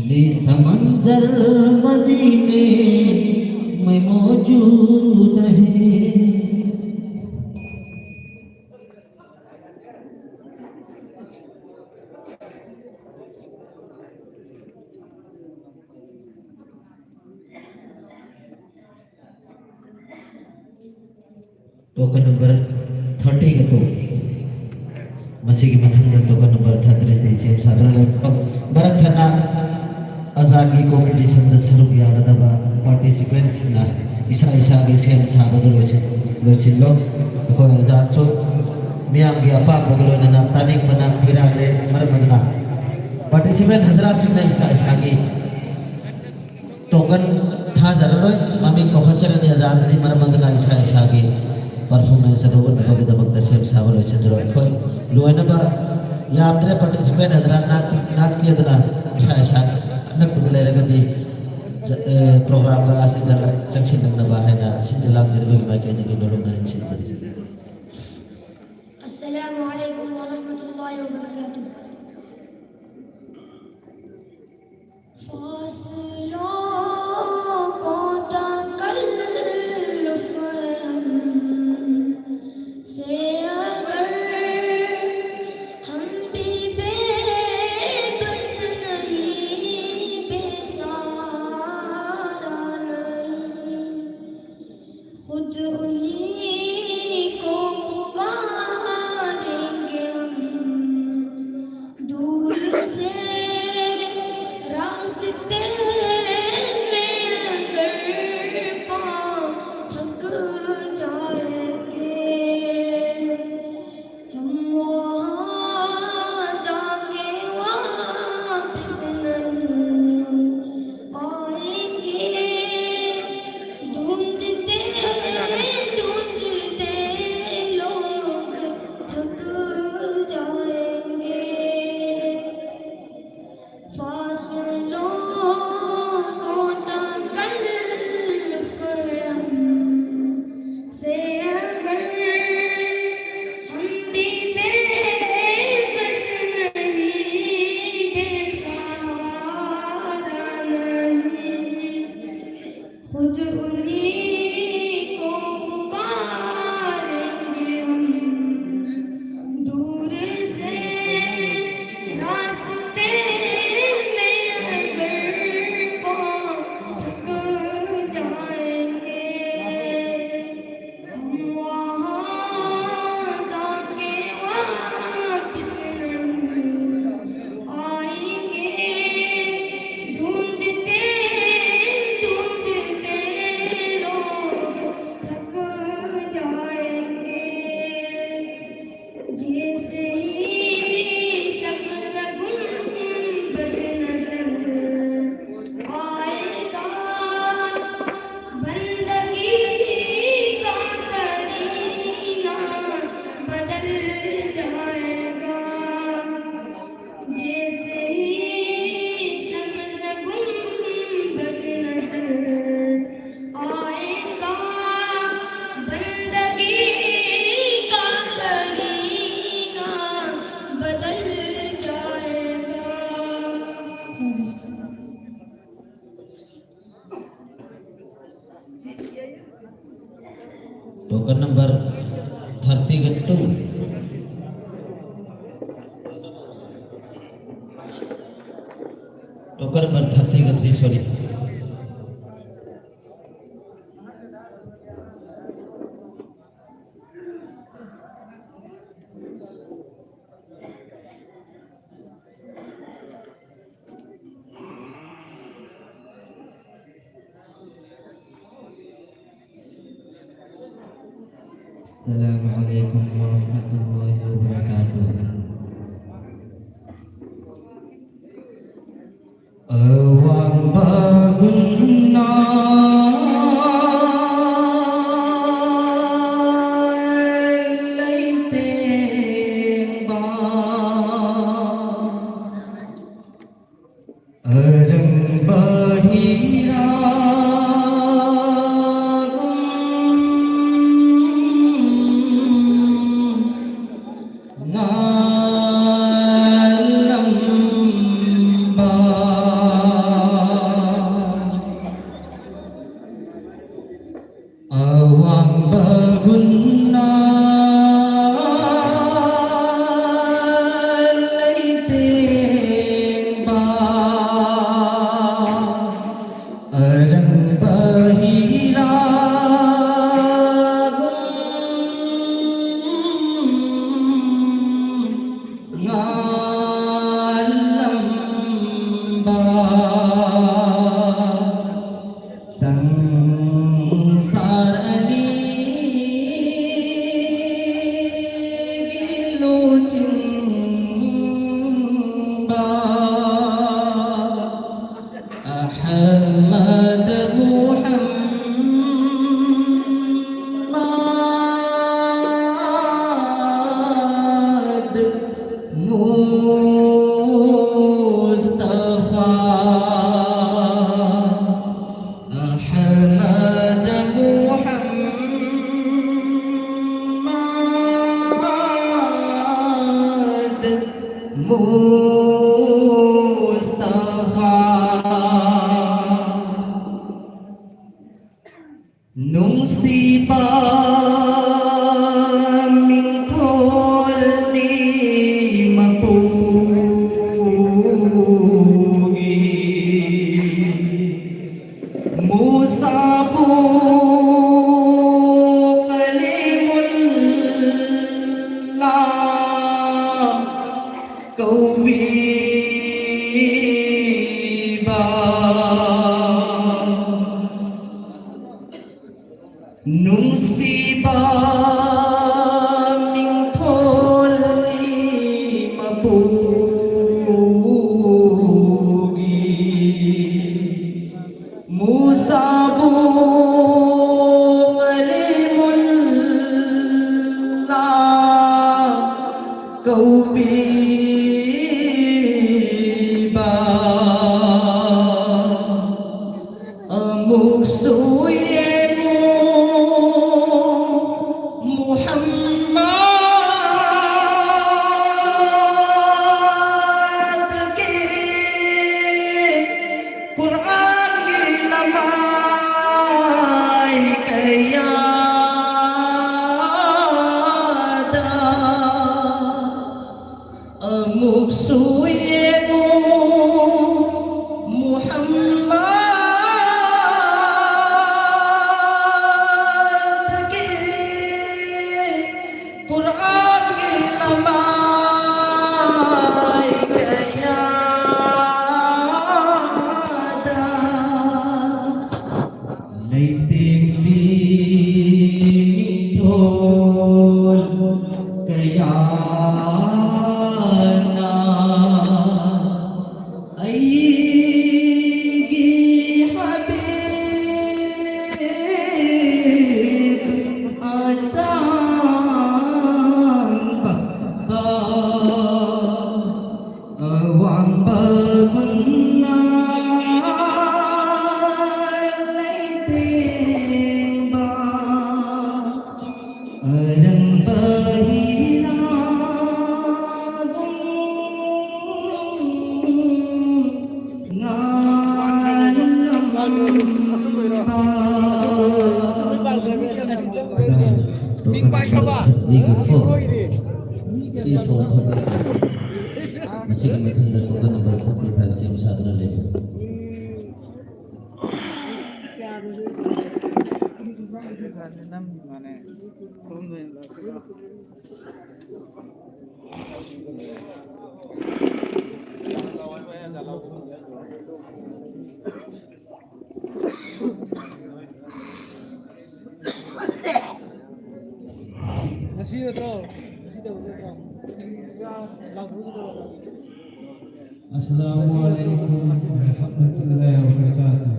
जी समंजर मदीने में मौजूद है। टोकन नंबर 30 के तो मसी की मथंग टोकन नंबर 33 दी सेम साधारण बरथना अजागी कॉम्पिटिशन द सरुप यागदबा पार्टिसिपेंट्स ना इशा इशा के सेम साबद लोसिन लो को जाचो मियाम की अपा बगलो ना तानिक बना खिरा ले मरमदना पार्टिसिपेंट हजरा सिंह इशा इशा की टोकन था जरूर मम्मी को खचर ने आजाद दी मरमदना इशा इशा की परफॉर्मेंस रोवर दबक दबक दसेम सावल वैसे जरूर खोई लोएना बा या आपने पार्टिसिपेंट हजरा नात किया दना इशा इशा न कुदले लगती प्रोग्राम का सिंगल जंक्शन तक दबा है ना सिंगल लाग जरूर की बात कहने की लोग ना सिंगल अस्सलामु अलैकुम व रहमतुल्लाहि व बरकातुहू। फासलों को तकल्लुफ़ से अगर हम भी बेबस नहीं, बेसहारा नहीं, खुद उन्हीं को पुकारेंगे हम दूर से रास्ते में अगर पाँव थक जाएंगे, हम वहाँ जाके वापस नहीं आएंगे। ढूंढते ढूंढते लोग थक जाएंगे। फासलों को तकल्लुफ़ से अगर हम भी बेबस नहीं, बेसहारा नहीं, खुद उन्हीं को पुकारेंगे हम दूर से रास्ते में अगर पाँव थक जाएंगे, हम वहाँ जाके वापस नहीं आएंगे। ढूंढते ढूंढते लोग थक जाएंगे। जैसे ही सब्ज़ गुंबद नजर आएगा, बंदगी का करीना बदल जाएगा। जैसे ही सब्ज़ गुंबद नजर आएगा, बंदगी का करीना बदल जाएगा। टोकन नंबर 30 के तो टोकन नंबर 30 के 3 सॉरी अस्सलामु अलैकुम व रहमतुल्लाहि व बरकातुहू। Awang bagunna laite ba arang bahira Mustafa nung si ba mình thôi đi mà pugi Musa bu kalimullah câu vi ba nung si ba mình thôi đi mà pugi Musa bu kalimullah câu bi ba ở một suối một suối Muhammad ke Quran ke lamai kaya ada lấy tiếng đi thôi kaya Hoàng bờ quân lấy tiền ba ở đằng bờ hira Big Bang coba. Masih kami tentukan nomor 45 SIM 1 dan 5. Assalamualaikum warahmatullahi wabarakatuh.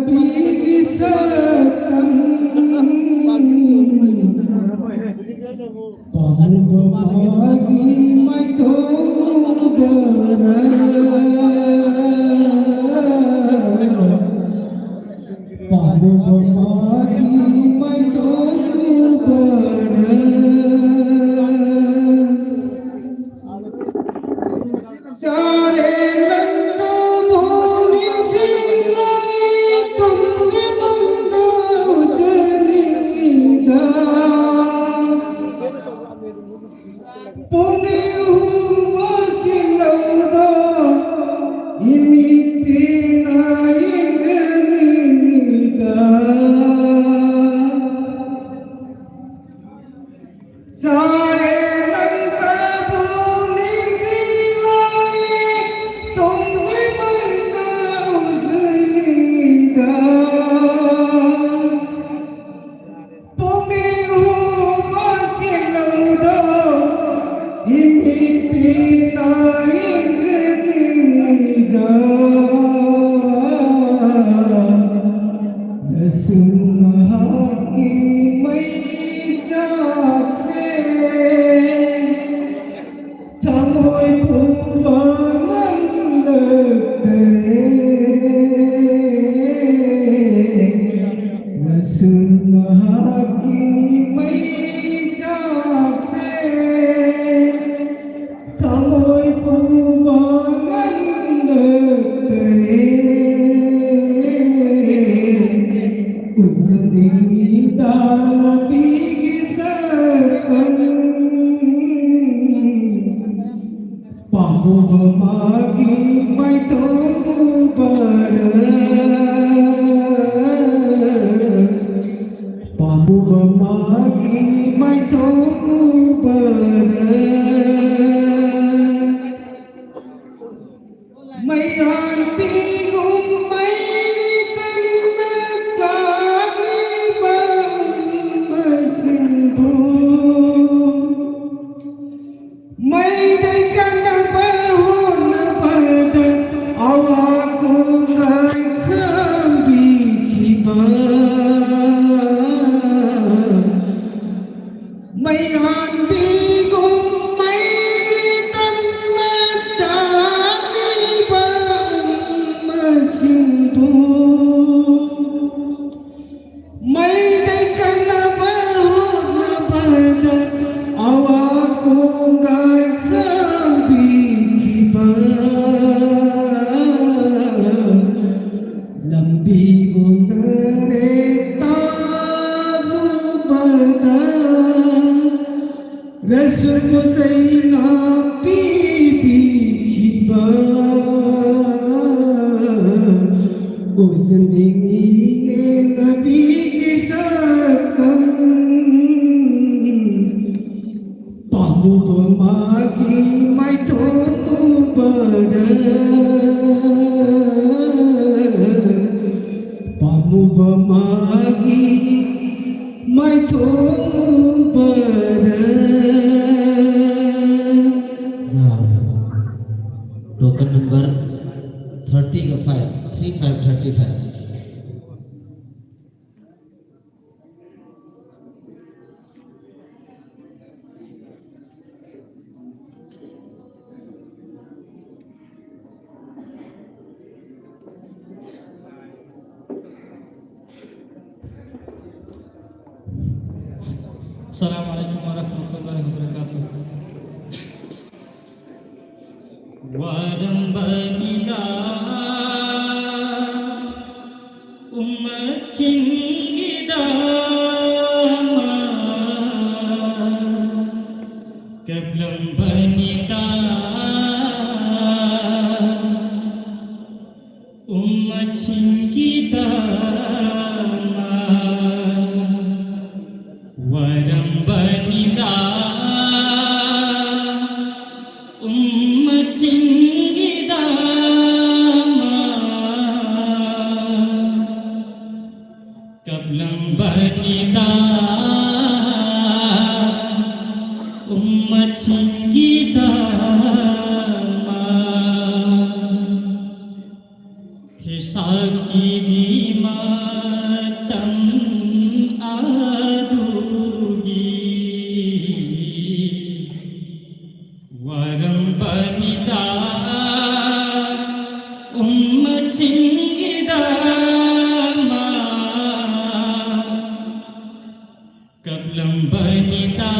Pita Token number 35, 3535. Assalamualaikum warahmatullahi wabarakatuh. Waram banida ummat cingida keblam banida ummat cingida waram banida ummat cingida kablam banida ummat cingida Kisaki di matam adugi waram banida ummat cingida kablam banida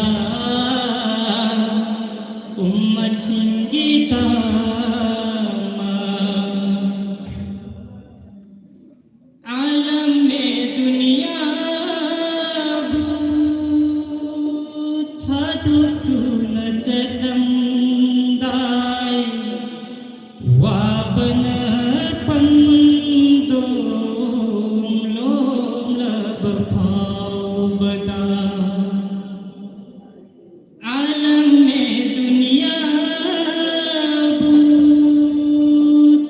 ummat cingida alam में दुनिया था तो तू न चदमदाई वाबन पंदोम लोम लब भाव बता आलम में दुनिया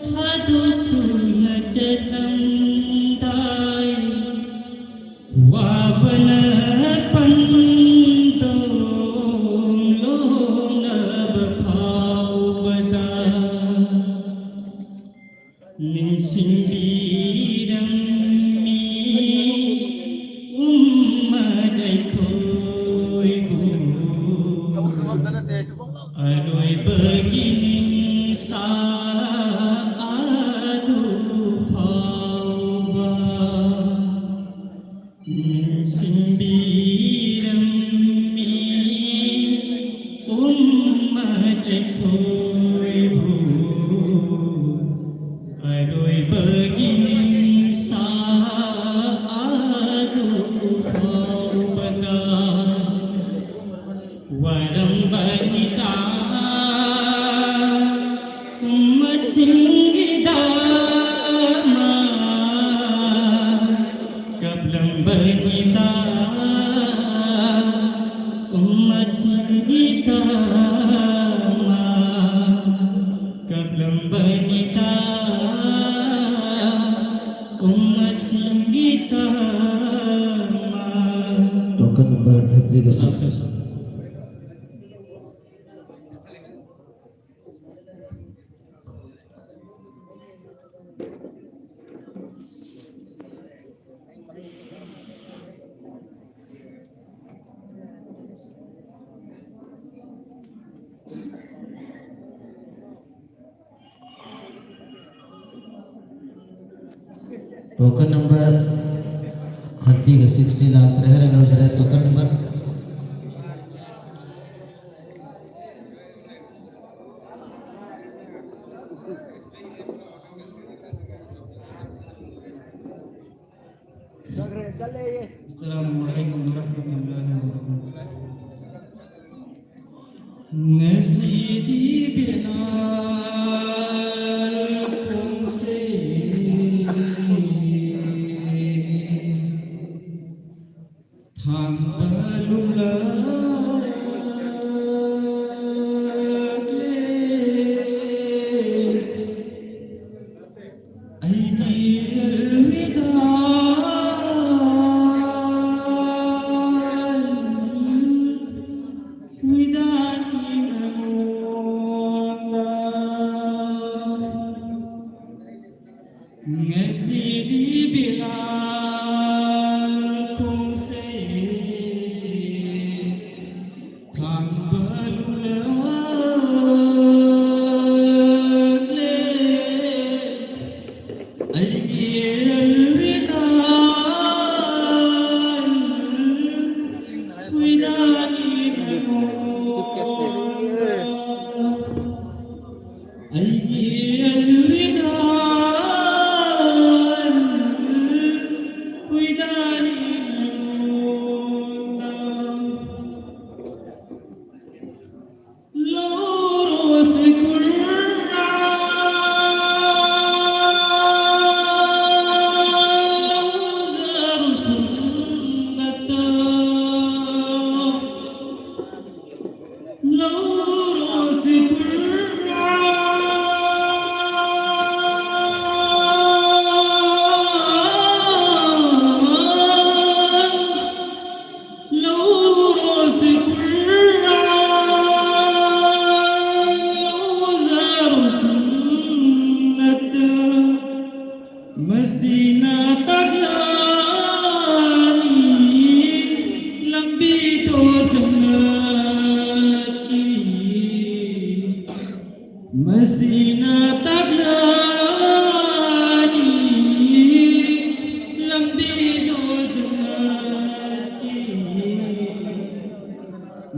था तो तू न चदमदाई वाबन पंदोम लोम लब भाव बता निंसिंबिरम mi ummadai khoi bu aduai begini saat Banita उम्मत संगीता कबलम बनिता उम्मत Sangeeta token number 36 token number 36 lakh रह रहे टोकन नंबर अस्सलामुअलैकुम वरहमतुल्लाहि वबरकातुहू नसीदी बिलाल तुमसे थांबलुला Ngasidi bilang kongse thang balulagle aigi alwidan widani nagonda aigi Mesina taglani lambi to jannat ki Mesina taglani lambi to jannat ki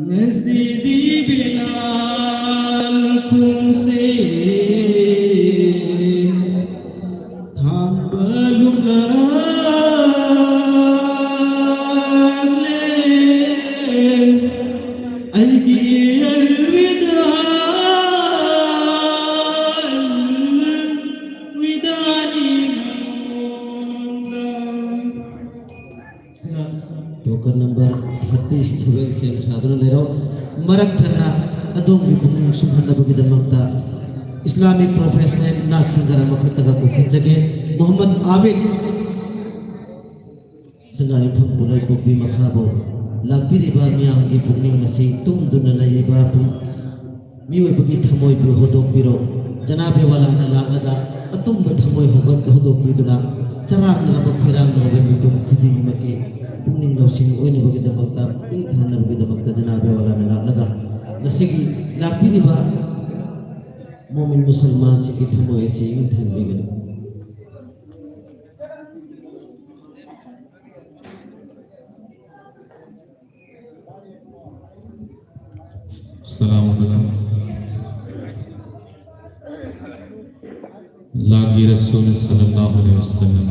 Nasidi bilal kumse token number 36 से साधन ले रहा मरक थन्ना अदोम की पुण्य सुभन्न बगिदमक्ता इस्लामिक प्रोफेशनल नाथ संगरा मखतगा को खजगे मोहम्मद आबिद संगाई फम पुलाई पुबी मखाबो लागिरिबा मियाम की पुण्य मसी तुम दुना लाइबा पुम मियोय बगी थमोय बि होदोक बिरो जनाबे वाला ना लागलगा अतुम ब थमोय होगत होदोक बिदुना चराग ना बखिरांग ना बे बिदुम खुदिन मके पुण्य नौसिंग ओइन बगिदमक्ता इन थाना बगिदमक्ता जनाबे वाला ना लागलगा नसिगी लागिरिबा मोमिन मुसलमान से की थमोय से इन थान begin Assalamualaikum. Lagi Rasul sallallahu alaihi wasallam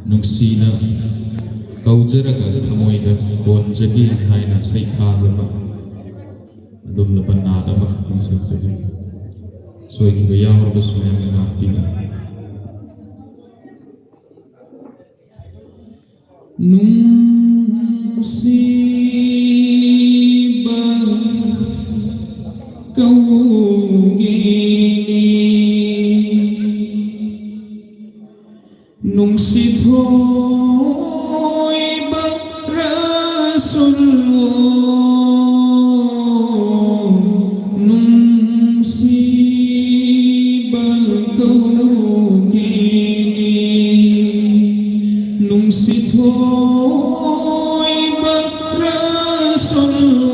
nungsina kaujaraga thamoida bonjagi haina saithazaba adum labanada makung saksagi soiki bayawar dosmayang ngapina nung nungsiba kaugini nungsithoy ba rasulullah nungsiba kaugini nungsithoy ba rasulullah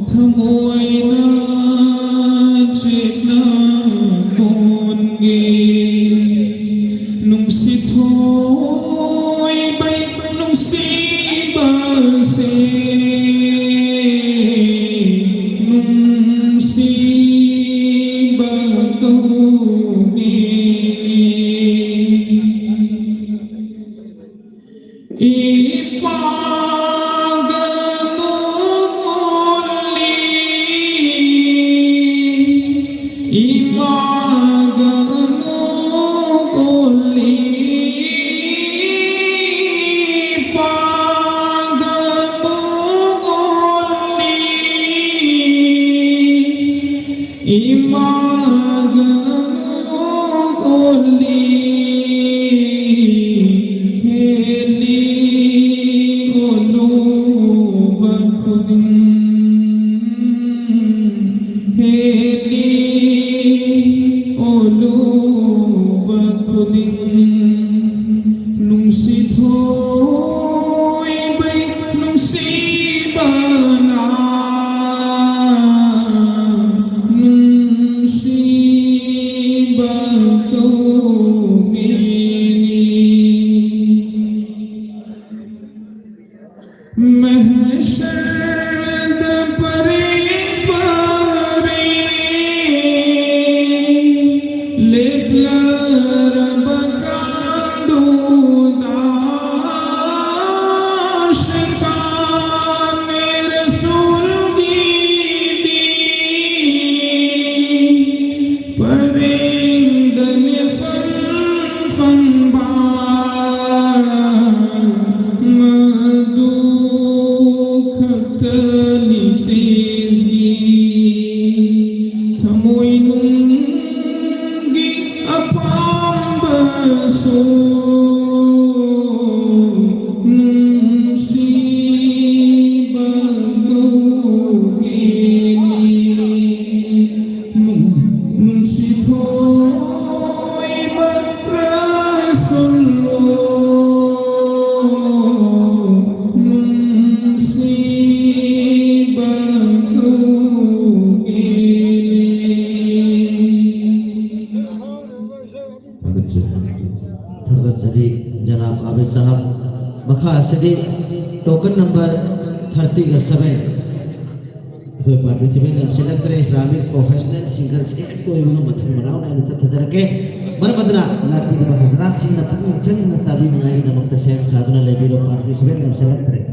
thamoy na chena kongi nung si thôi bay nung si ba se nung si ba câu đi nung si thôi bay nung si ba na nung si ba câu gini महशर परे परे लेपलर बकांडू दाश का मेरे सुरगी दी परिंदन fun fun बा Jadi Janab Abid Sahab Bakha Asadi token number 37 हुए participant हम select करें Islamic professional singers के कोई उन्होंने मथुर मनाओ ना इन्हें चत्तर के बरबदरा लाकी दबा हज़रात सिंह न पुनी जंग न ताबी नगाई न मक्तशेन साधना लेबी लो पार्टिसिपेंट हम सिलेक्ट करें